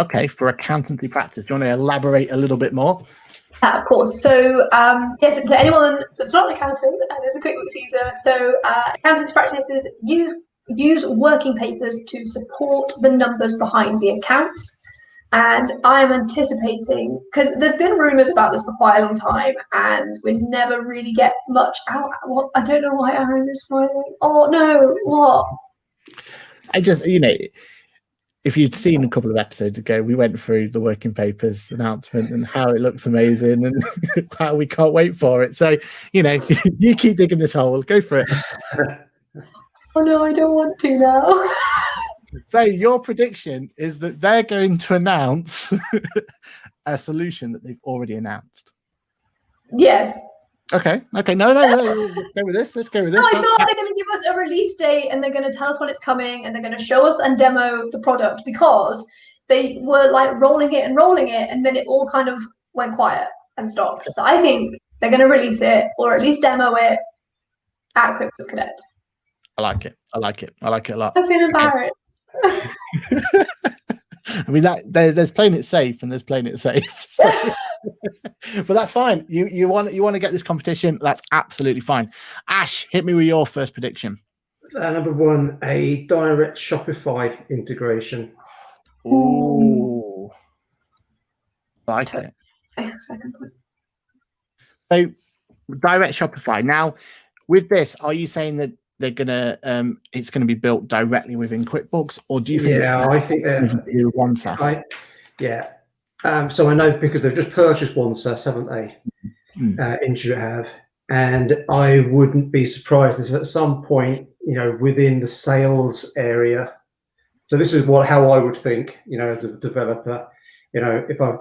Okay, for accountancy practice. Do you want to elaborate a little bit more? Of course. So, yes, to anyone that's not an accountant and is a QuickBooks user, so accountancy practices use working papers to support the numbers behind the accounts. And I'm anticipating, because there's been rumours about this for quite a long time, and we never really get much out. What? I don't know why Aaron is smiling. Oh no, what? I just, if you'd seen a couple of episodes ago, we went through the working papers announcement and how it looks amazing and how we can't wait for it. So, you keep digging this hole, go for it. Oh no, I don't want to now. So your prediction is that they're going to announce a solution that they've already announced. Yes. Okay. No. Let's go with this. No, I thought they're going to give us a release date and they're going to tell us when it's coming and they're going to show us and demo the product, because they were like rolling it, and then it all kind of went quiet and stopped. So I think they're going to release it, or at least demo it at QuickBooks Connect. I like it a lot. I feel embarrassed. I mean, there's playing it safe and there's playing it safe. So. But that's fine. You want to get this competition. That's absolutely fine. Ash, hit me with your first prediction. Number 1, a direct Shopify integration. Ooh, like it. Second point. So, direct Shopify. Now, with this, are you saying that they're gonna it's gonna be built directly within QuickBooks, or do you think? Yeah, I think one SaaS. So I know, because they've just purchased one SaaS, haven't they? Intuit have, and I wouldn't be surprised if at some point, within the sales area. So this is how I would think, as a developer, if I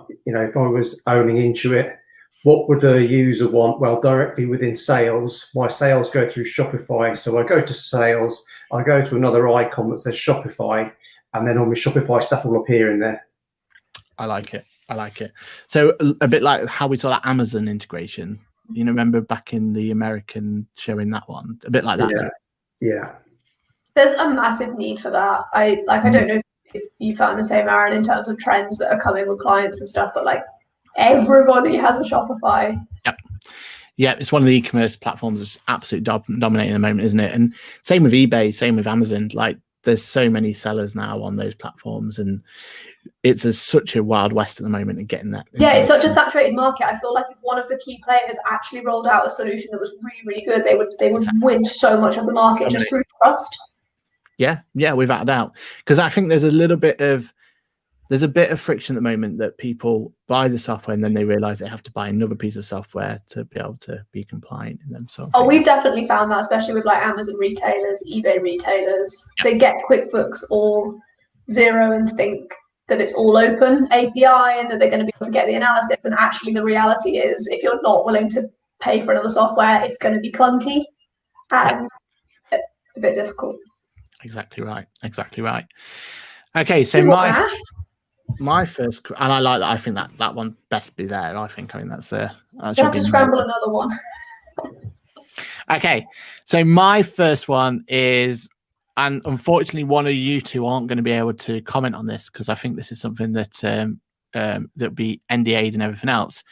was owning Intuit, what would a user want? Well, directly within sales, my sales go through Shopify. So I go to sales, I go to another icon that says Shopify, and then all my Shopify stuff will appear in there. I like it. So a bit like how we saw that Amazon integration. Remember back in the American showing that one? A bit like that. Yeah. There's a massive need for that. I don't know if you found the same, Aaron, in terms of trends that are coming with clients and stuff, but like, everybody has a Shopify. Yeah, it's one of the e-commerce platforms that's absolutely dominating at the moment, isn't it? And same with eBay, same with Amazon. Like, there's so many sellers now on those platforms, and it's such a wild west at the moment in getting that. Yeah, it's such a saturated market. I feel like if one of the key players actually rolled out a solution that was really, really good, they would win so much of the market just through trust. Yeah, without a doubt. Because I think there's a bit of friction at the moment that people buy the software and then they realize they have to buy another piece of software to be able to be compliant in them. So we've definitely found that, especially with like Amazon retailers, eBay retailers. They get QuickBooks or Xero and think that it's all open API and that they're going to be able to get the analysis. And actually the reality is, if you're not willing to pay for another software, it's going to be clunky and a bit difficult. Exactly right. Okay, so my first, and I like that. I think that one best be there. I think that's you have to scramble another one. Okay, so my first one is, and unfortunately, one of you two aren't going to be able to comment on this because I think this is something that that'll be NDA'd and everything else.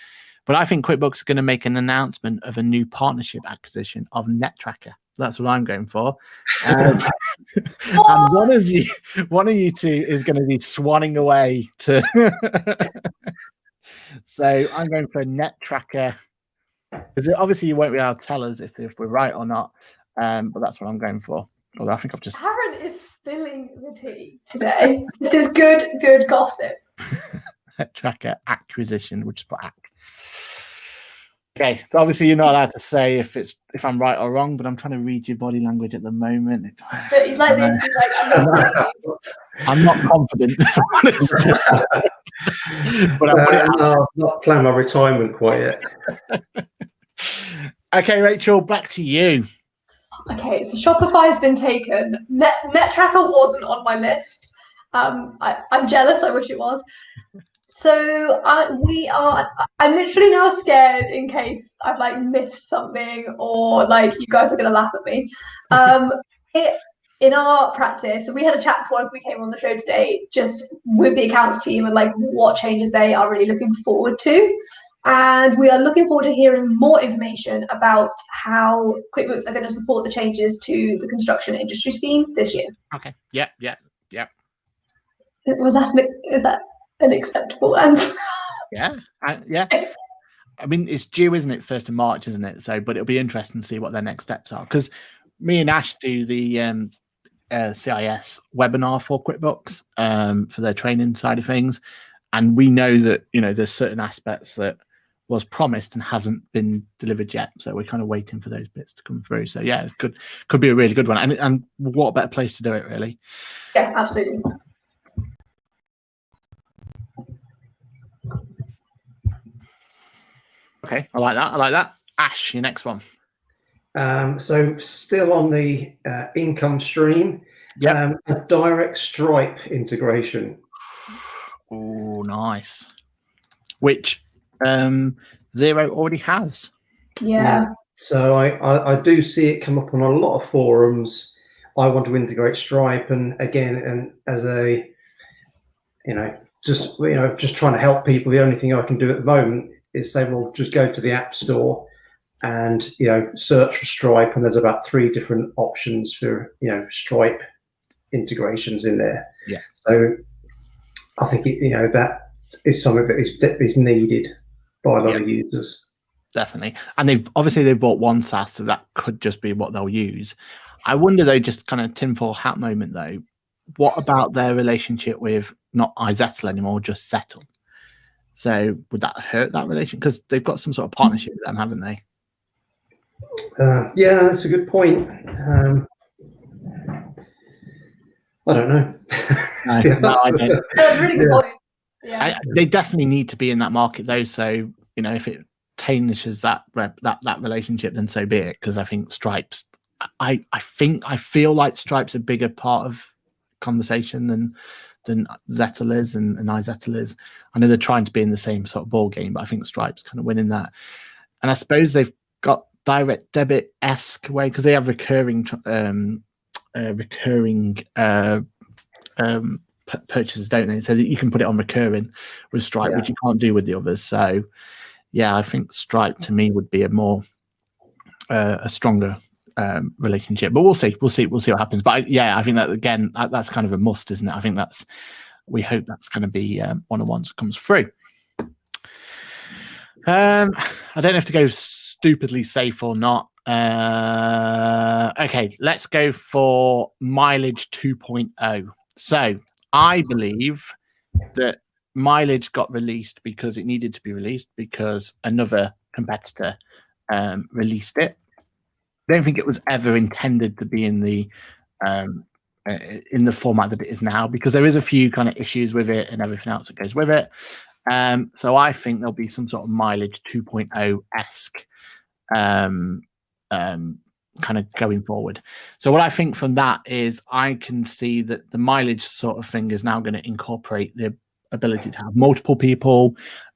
But I think QuickBooks are going to make an announcement of a new partnership acquisition of NetTracker. That's what I'm going for. And one of you two is going to be swanning away to So I'm going for a net tracker. Because obviously you won't be able to tell us if we're right or not. But that's what I'm going for. Although I think I've just Aaron is spilling the tea today. This is good gossip. net tracker acquisition. We'll just put ac. Okay, so obviously you're not allowed to say if I'm right or wrong, but I'm trying to read your body language at the moment. But he's like this. He's like, I'm not confident. If I'm honest. But I'm not planning my retirement quite yet. Okay, Rachel, back to you. Okay, so Shopify's been taken. NetTracker wasn't on my list. I'm jealous. I wish it was. So I'm literally now scared in case I've like missed something or like you guys are gonna laugh at me. In our practice, we had a chat before we came on the show today, just with the accounts team and like what changes they are really looking forward to. And we are looking forward to hearing more information about how QuickBooks are going to support the changes to the construction industry scheme this year. Okay. Yeah. Is that an acceptable answer? Yeah. Yeah. I mean, it's due, isn't it? 1st of March, isn't it? So, but it'll be interesting to see what their next steps are. Because me and Ash do the CIS webinar for QuickBooks for their training side of things. And we know that, there's certain aspects that was promised and haven't been delivered yet. So we're kind of waiting for those bits to come through. So yeah, it could be a really good one. And what a better place to do it, really. Yeah, absolutely. Okay, I like that. Ash, your next one. So still on the income stream, a direct Stripe integration. Oh, nice. Which Xero already has. Yeah. So I do see it come up on a lot of forums. I want to integrate Stripe, and again, and as a just trying to help people. The only thing I can do at the moment is say, well, just go to the App Store and search for Stripe, and there's about 3 different options for Stripe integrations in there. Yeah. So I think that is something that is needed by a lot of users. Definitely. And they've bought one SaaS, so that could just be what they'll use. I wonder though, just kind of tinfoil hat moment though, what about their relationship with not iZettle anymore, just Zettle? So would that hurt that relation? Because they've got some sort of partnership with them, haven't they? Yeah, that's a good point. I don't know. No, I don't. That's a really good point. Yeah. They definitely need to be in that market though. So if it tarnishes that relationship, then so be it. Because I think Stripe's, I feel like Stripe's a bigger part of conversation than Zettle is and iZettle is. I know they're trying to be in the same sort of ball game, but I think Stripe's kind of winning that. And I suppose they've got direct debit-esque way because they have recurring purchases, don't they? So that you can put it on recurring with Stripe, which you can't do with the others. So yeah, I think Stripe to me would be a stronger relationship, but we'll see what happens. But I think that again, that's kind of a must, isn't it? I think we hope that's going to be one of the ones that comes through. I don't have to go stupidly safe or not. Okay, let's go for mileage 2.0. So I believe that mileage got released because it needed to be released because another competitor released it. I don't think it was ever intended to be in the format that it is now, because there is a few kind of issues with it and everything else that goes with it. So I think there'll be some sort of mileage 2.0-esque kind of going forward. So what I think from that is I can see that the mileage sort of thing is now going to incorporate the ability to have multiple people.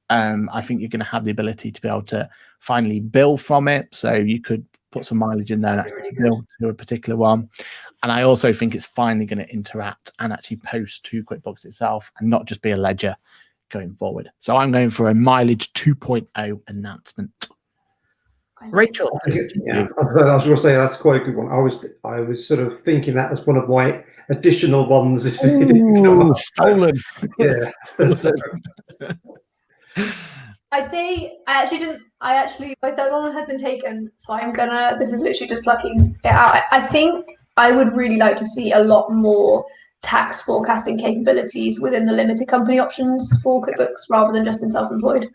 I think you're going to have the ability to be able to finally bill from it. So you could put some mileage in there and actually bill to a particular one. And I also think it's finally going to interact and actually post to QuickBooks itself and not just be a ledger going forward. So I'm going for a mileage 2.0 announcement. Rachel, yeah, I was going to say that's quite a good one. I was sort of thinking that as one of my additional ones. If it stolen. Yeah. I'd say my third one has been taken, so this is literally just plucking it out. I think I would really like to see a lot more tax forecasting capabilities within the limited company options for QuickBooks rather than just in self-employed.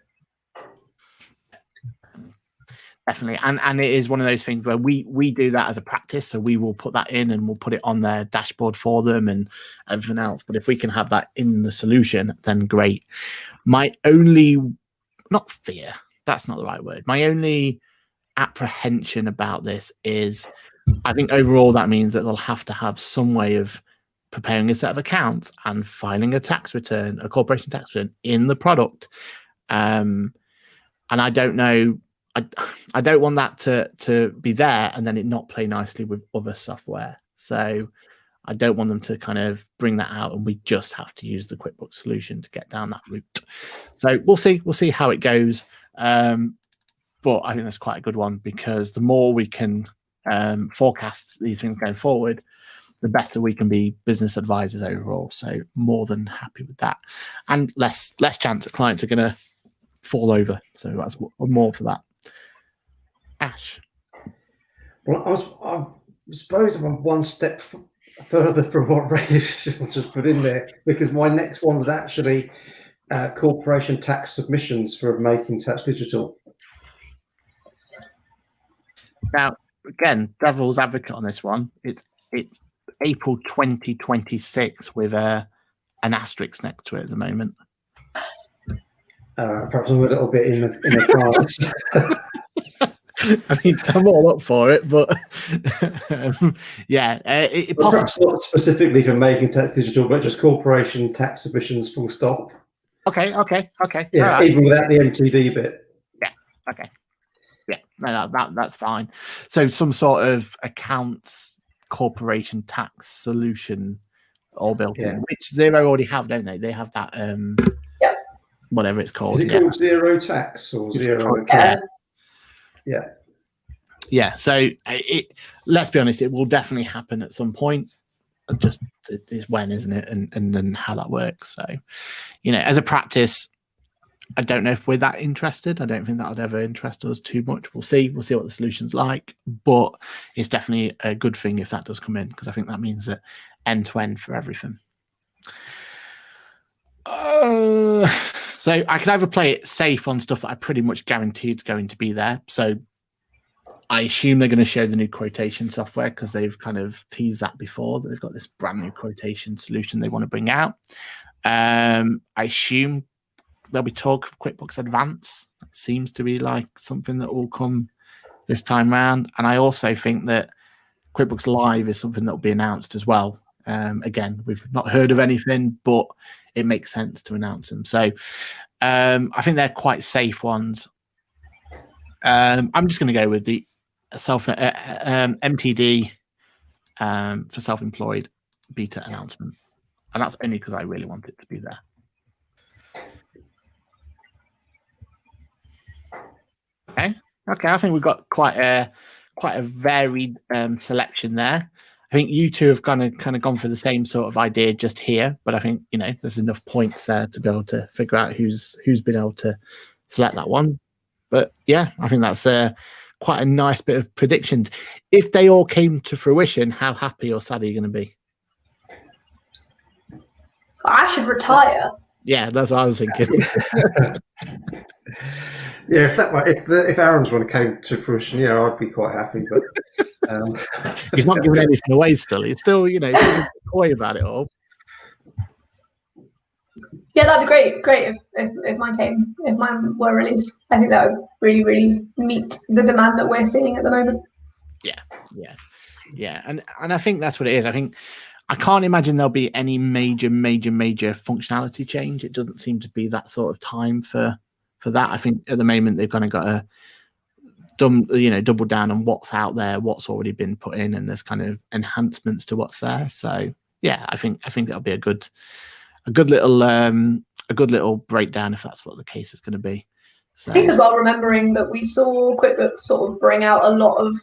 Definitely, and it is one of those things where we do that as a practice, so we will put that in and we'll put it on their dashboard for them and everything else. But if we can have that in the solution, then great. My only, not fear, that's not the right word, my only apprehension about this is I think overall that means that they'll have to have some way of preparing a set of accounts and filing a tax return, a corporation tax return in the product. And I don't know, I don't want that to be there and then it not play nicely with other software. So I don't want them to kind of bring that out and we just have to use the QuickBooks solution to get down that route. So we'll see how it goes. But I think that's quite a good one because the more we can forecast these things going forward, the better we can be business advisors overall. So more than happy with that, and less chance that clients are going to fall over. So that's more for that. Ash. Well, I suppose I'm one step further from what Rachel just put in there, because my next one was actually corporation tax submissions for Making Tax Digital. Now, again, devil's advocate on this one. It's April 2026 with an asterisk next to it at the moment. Perhaps I'm a little bit in advance. I mean, I'm all up for it, but yeah, perhaps not specifically for Making Tax Digital, but just corporation tax submissions full stop. Okay. Yeah, right. even without the MTD bit. Yeah. Okay. Yeah. No, that's fine. So some sort of accounts corporation tax solution all built in, which Xero already have, don't they? They have that. Whatever it's called. Is it called Zero Tax or Zero Account? Yeah. So let's be honest, it will definitely happen at some point. Just is when, isn't it? And then how that works. So, as a practice, I don't know if we're that interested. I don't think that would ever interest us too much. We'll see what the solution's like, but it's definitely a good thing if that does come in, because I think that means that end to end for everything. So I can either play it safe on stuff that I pretty much guaranteed is going to be there. So I assume they're going to show the new quotation software because they've kind of teased that before. They've got this brand new quotation solution they want to bring out. I assume there'll be talk of QuickBooks Advance. That seems to be like something that will come this time round. And I also think that QuickBooks Live is something that will be announced as well. Again, we've not heard of anything, but it makes sense to announce them. So I think they're quite safe ones. I'm just going to go with the MTD for self-employed beta announcement, and that's only because I really want it to be there. Okay. I think we've got quite a varied selection there. I think you two have kind of gone for the same sort of idea just here, but I think there's enough points there to be able to figure out who's been able to select that one. But yeah, I think that's quite a nice bit of predictions. If they all came to fruition, how happy or sad are you going to be? I should retire. Yeah, that's what I was thinking. Yeah, if Aaron's one came to fruition, I'd be quite happy. But he's not giving anything away still. He's still, coy about it all. Yeah, that'd be great if mine were released. I think that would really, really meet the demand that we're seeing at the moment. Yeah. And I think that's what it is. I can't imagine there'll be any major functionality change. It doesn't seem to be that sort of time for that. I think at the moment they've kind of got to double down on what's out there, what's already been put in, and there's kind of enhancements to what's there. So yeah, I think that'll be a good little breakdown if that's what the case is going to be. So, I think as well, remembering that we saw QuickBooks sort of bring out a lot of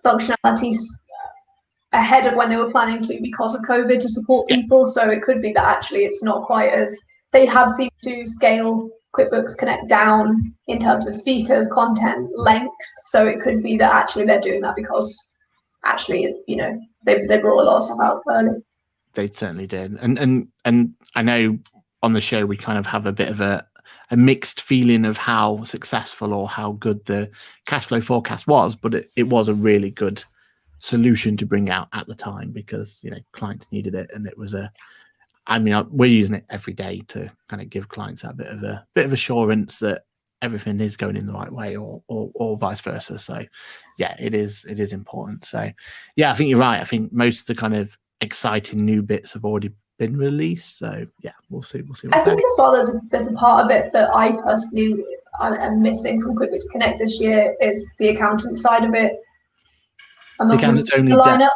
functionalities ahead of when they were planning to because of COVID to support people. So it could be that actually it's not quite as they have seemed to scale QuickBooks Connect down in terms of speakers, content, length. So it could be that actually they're doing that because actually, you know, they brought a lot of stuff out early. They certainly did. And I know on the show we kind of have a bit of a mixed feeling of how successful or how good the cash flow forecast was, but it was a really good solution to bring out at the time because, you know, clients needed it, and it was we're using it every day to kind of give clients that bit of assurance that everything is going in the right way, or vice versa. So yeah, it is important. So yeah, I think you're right. I think most of the kind of exciting new bits have already been released. So yeah, we'll see. I think as well there's a part of it that I personally am missing from QuickBooks Connect this year is the accountant side of it. Among the lineup.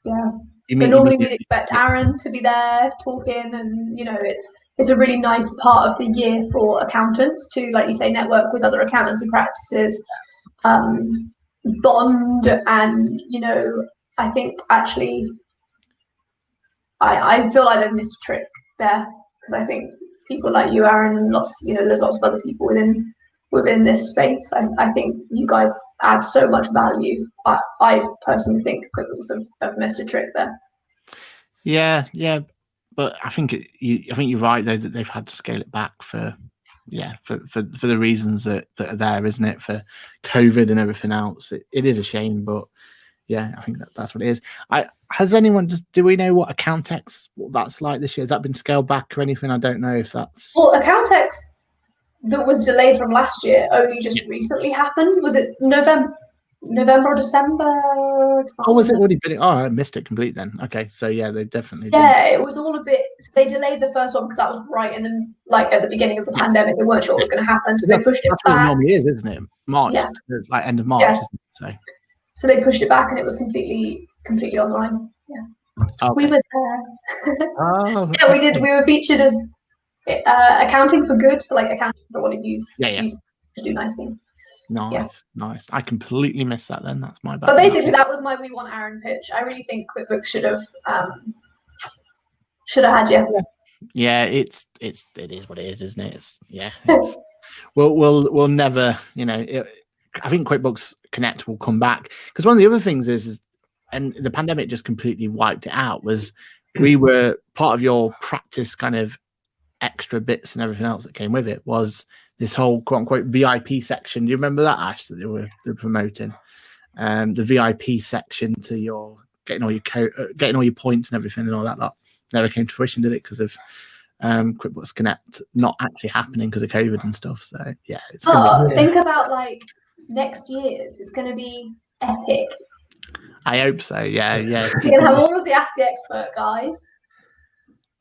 Yeah. So normally we'd expect Aaron to be there talking, and you know, it's a really nice part of the year for accountants to, like you say, network with other accountancy practices, bond, and you know, I think actually I feel like they've missed a trick there, because I think people like you, Aaron, and there's lots of other people within this space. I think you guys add so much value. I personally think QuickBooks have missed a trick there. Yeah, but I think you're right though, that they've had to scale it back for the reasons that are there, isn't it? For COVID and everything else, it is a shame, but yeah, I think that's what it is. Do we know what Accountex, what that's like this year? Has that been scaled back or anything? I don't know if that's. Well, Accountex that was delayed from last year only just recently happened. Was it November or December? Oh, was it already been? Oh, I missed it completely then. Okay, so yeah, they definitely. Yeah, it was all a bit. They delayed the first one because that was right in at the beginning of the pandemic. They weren't sure what was going to happen, so they pushed it back. That's what it normally is, isn't it? March, like end of March, isn't it? So they pushed it back, and it was completely online. Yeah, okay. We were there. Oh, yeah, we did. We were featured as accounting for good, so like accountants that want to use to do nice things. Nice. I completely missed that then. That's my bad. But basically, that was my We Want Aaron pitch. I really think QuickBooks should have had you. Yeah, it is what it is, isn't it? We'll never, you know. I think QuickBooks Connect will come back, because one of the other things is, and the pandemic just completely wiped it out, was we were part of your practice kind of extra bits and everything else that came with it was this whole quote unquote VIP section. Do you remember that, Ash, that they were promoting? The VIP section to your getting all your points and everything and all that lot never came to fruition, did it? Because of QuickBooks Connect not actually happening because of COVID and stuff. So yeah, it's think about like next year's. It's going to be epic. I hope so. Yeah. You're going to have all of the Ask the Expert guys.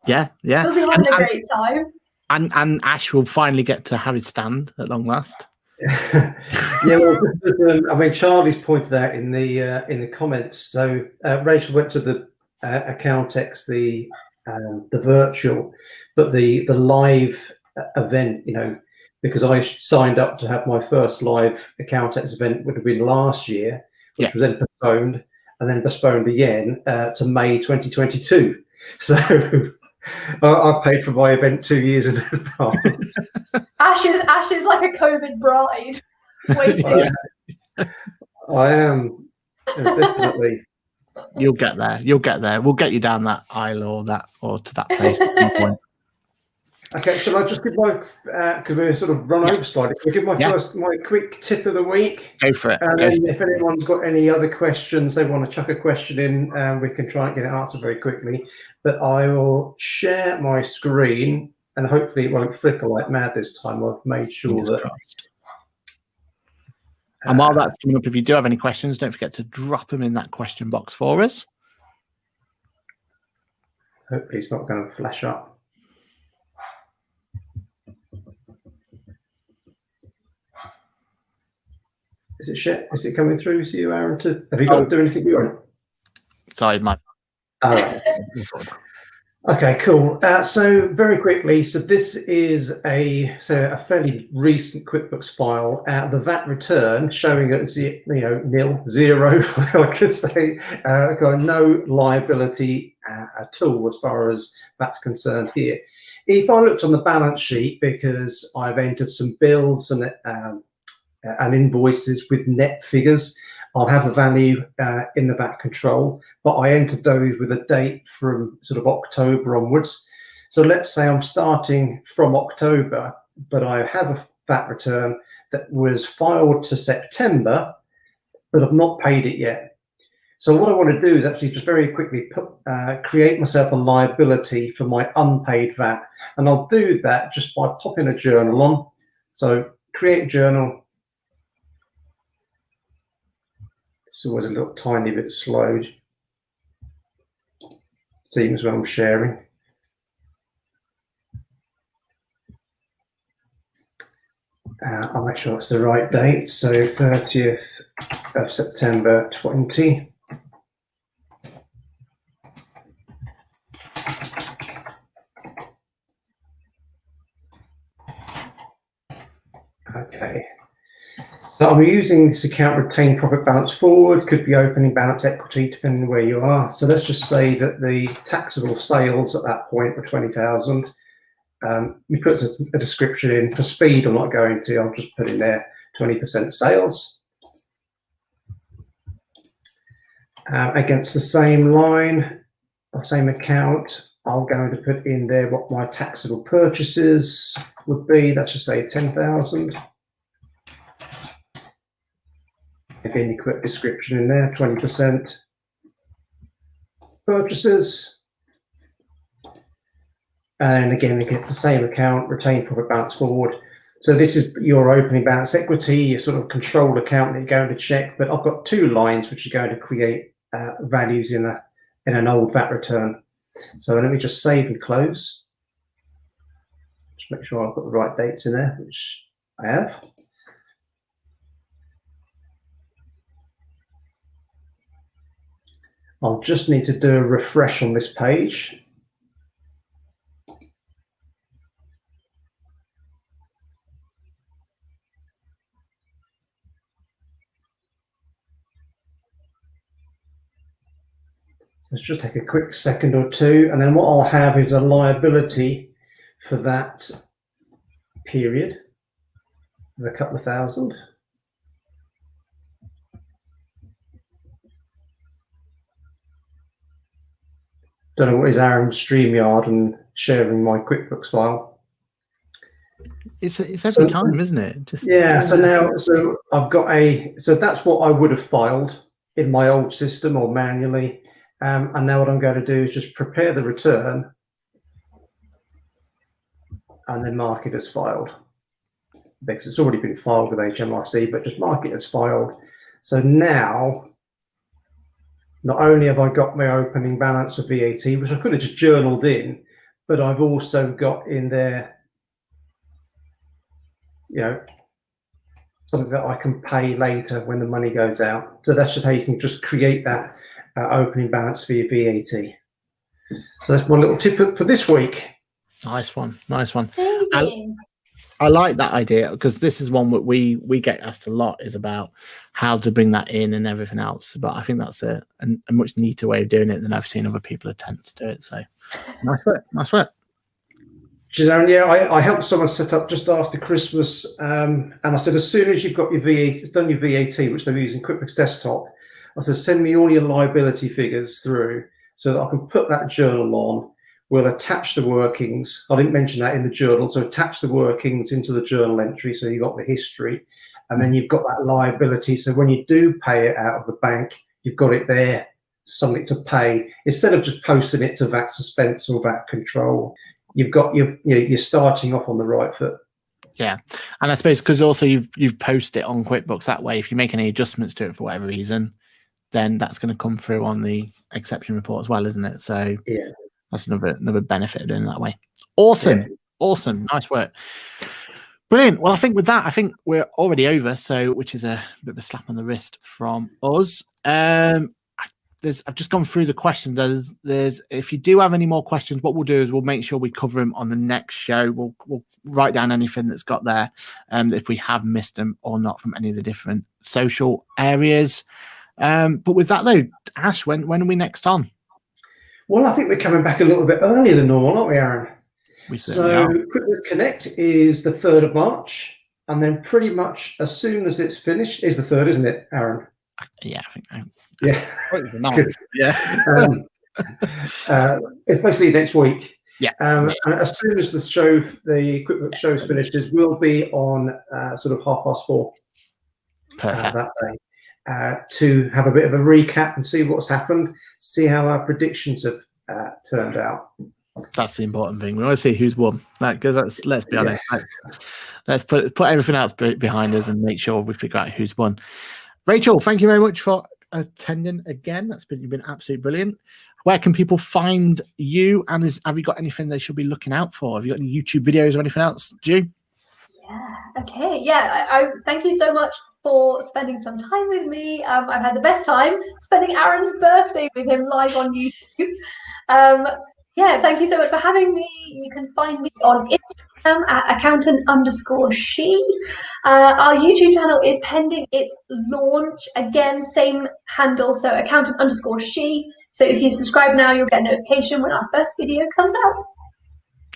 Yeah. We'll be having a great time. And Ash will finally get to have his stand at long last. I mean, Charlie's pointed out in the comments. So Rachel went to the Accountex, the virtual, but the live event, you know, because I signed up to have my first live Accountex event, would have been last year, which was then postponed and then postponed again to May 2022. So I've paid for my event 2 years in advance. Ash is like a COVID bride waiting. I am, definitely. You'll get there. We'll get you down that aisle or to that place at some point. Okay, shall I just give my because we're sort of run over slightly. Can I give my quick tip of the week? Go for it. And then if anyone's got any other questions, they want to chuck a question in, we can try and get it answered very quickly. But I will share my screen, and hopefully it won't flicker like mad this time. I've made sure that. And while that's coming up, if you do have any questions, don't forget to drop them in that question box for us. Hopefully it's not going to flash up. Is it coming through to you, Aaron? Have you got to do anything you want? Sorry, Mike. All right. Okay, cool. So very quickly, so this is a fairly recent QuickBooks file. The VAT return showing it's nil, zero. I could say got no liability at all as far as that's concerned here. if I looked on the balance sheet, because I've entered some bills and invoices with net figures, I'll have a value in the VAT control, but I entered those with a date from sort of October onwards. So let's say I'm starting from October, but I have a VAT return that was filed to September, but I've not paid it yet. So what I want to do is actually just very quickly create myself a liability for my unpaid VAT. And I'll do that just by popping a journal on. So create a journal. It's always a little tiny bit slowed. Seems when I'm sharing. I'll make sure it's the right date. So 30th of September 20. Okay. So I'm using this account retained profit balance forward, could be opening balance equity depending on where you are. So let's just say that the taxable sales at that point were 20,000. You put a description in. For speed, I'm not going to. I'll just put in there 20% sales. Against the same line, or same account, I'm going to put in there what my taxable purchases would be. Let's just say 10,000. Again, you put a description in there, 20% purchases. And again, against the same account, retained profit balance forward. So this is your opening balance equity, your sort of controlled account that you're going to check. But I've got two lines which are going to create values in an old VAT return. So let me just save and close. Just make sure I've got the right dates in there, which I have. I'll just need to do a refresh on this page. So let's just take a quick second or two, and then what I'll have is a liability for that period of a couple of thousand. Don't know what is Aaron's StreamYard and sharing my QuickBooks file. It's every time, isn't it? Just yeah. So I've got so that's what I would have filed in my old system or manually. And now what I'm going to do is just prepare the return and then mark it as filed, because it's already been filed with HMRC, but just mark it as filed. So now, not only have I got my opening balance for VAT, which I could have just journaled in, but I've also got in there, you know, something that I can pay later when the money goes out. So that's just how you can just create that opening balance for your VAT. So that's my little tip for this week. Nice one, nice one. Amazing. I like that idea, because this is one that we get asked a lot, is about how to bring that in and everything else. But I think that's a much neater way of doing it than I've seen other people attempt to do it. So nice work, nice work. Aaron, yeah, I helped someone set up just after Christmas, and I said, as soon as you've got your VAT, done your VAT, which they're using QuickBooks Desktop, I said, send me all your liability figures through so that I can put that journal on. We'll attach the workings. I didn't mention that in the journal, so attach the workings into the journal entry, so you've got the history, and then you've got that liability. So when you do pay it out of the bank, you've got it there, something to pay, instead of just posting it to VAT suspense or VAT control. You've got you're starting off on the right foot. Yeah, and I suppose because also you've posted it on QuickBooks that way. If you make any adjustments to it for whatever reason, then that's going to come through on the exception report as well, isn't it? So yeah, that's another benefit of doing it that way. Awesome, awesome, nice work, brilliant. Well, I think with that, I think we're already over. So, which is a bit of a slap on the wrist from us. I've just gone through the questions. There's if you do have any more questions, what we'll do is we'll make sure we cover them on the next show. We'll write down anything that's got there, if we have missed them or not from any of the different social areas. But with that though, Ash, when are we next on? Well, I think we're coming back a little bit earlier than normal, aren't we, Aaron? We certainly So are. QuickBooks Connect is the 3rd of March, and then pretty much as soon as it's finished, is the 3rd, isn't it, Aaron? Yeah, I think. Yeah. Good. Yeah. It's basically next week. Yeah. And as soon as the QuickBooks show's finished, we'll be on sort of 4:30 Perfect. that day to have a bit of a recap and see what's happened, see how our predictions have turned out. That's the important thing. We want to see who's won. Because let's be honest. Let's put everything else behind us and make sure we figure out who's won. Rachel, thank you very much for attending again. You've been absolutely brilliant. Where can people find you? And have you got anything they should be looking out for? Have you got any YouTube videos or anything else, Ju? Yeah. Okay. Yeah. I thank you so much for spending some time with me. I've had the best time spending Aaron's birthday with him live on YouTube. Yeah. Thank you so much for having me. You can find me on Instagram at accountant_she. Our YouTube channel is pending its launch. Again, same handle, so accountant_she. So if you subscribe now, you'll get a notification when our first video comes out.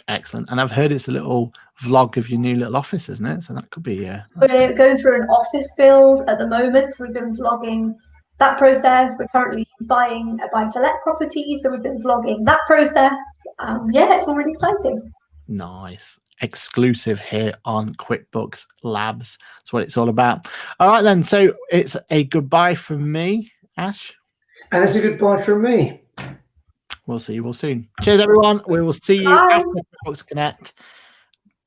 Excellent. And I've heard it's a little vlog of your new little office, isn't it? So that could be We're going through an office build at the moment, so we've been vlogging that process. We're currently buying a buy-to-let property, so we've been vlogging that process. Yeah, it's all really exciting. Nice. Exclusive here on QuickBooks Labs. That's what it's all about. All right, then. So it's a goodbye from me, Ash. And it's a goodbye from me. We'll see you all soon. Cheers, everyone. We will see you after QuickBooks Connect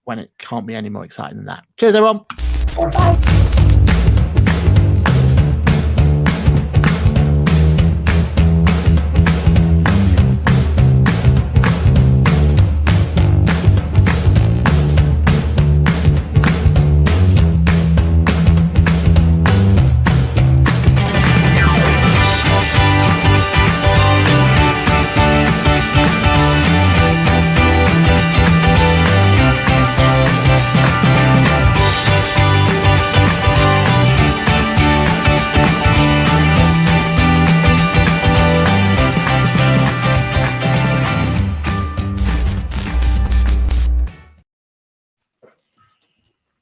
when it can't be any more exciting than that. Cheers, everyone. Bye.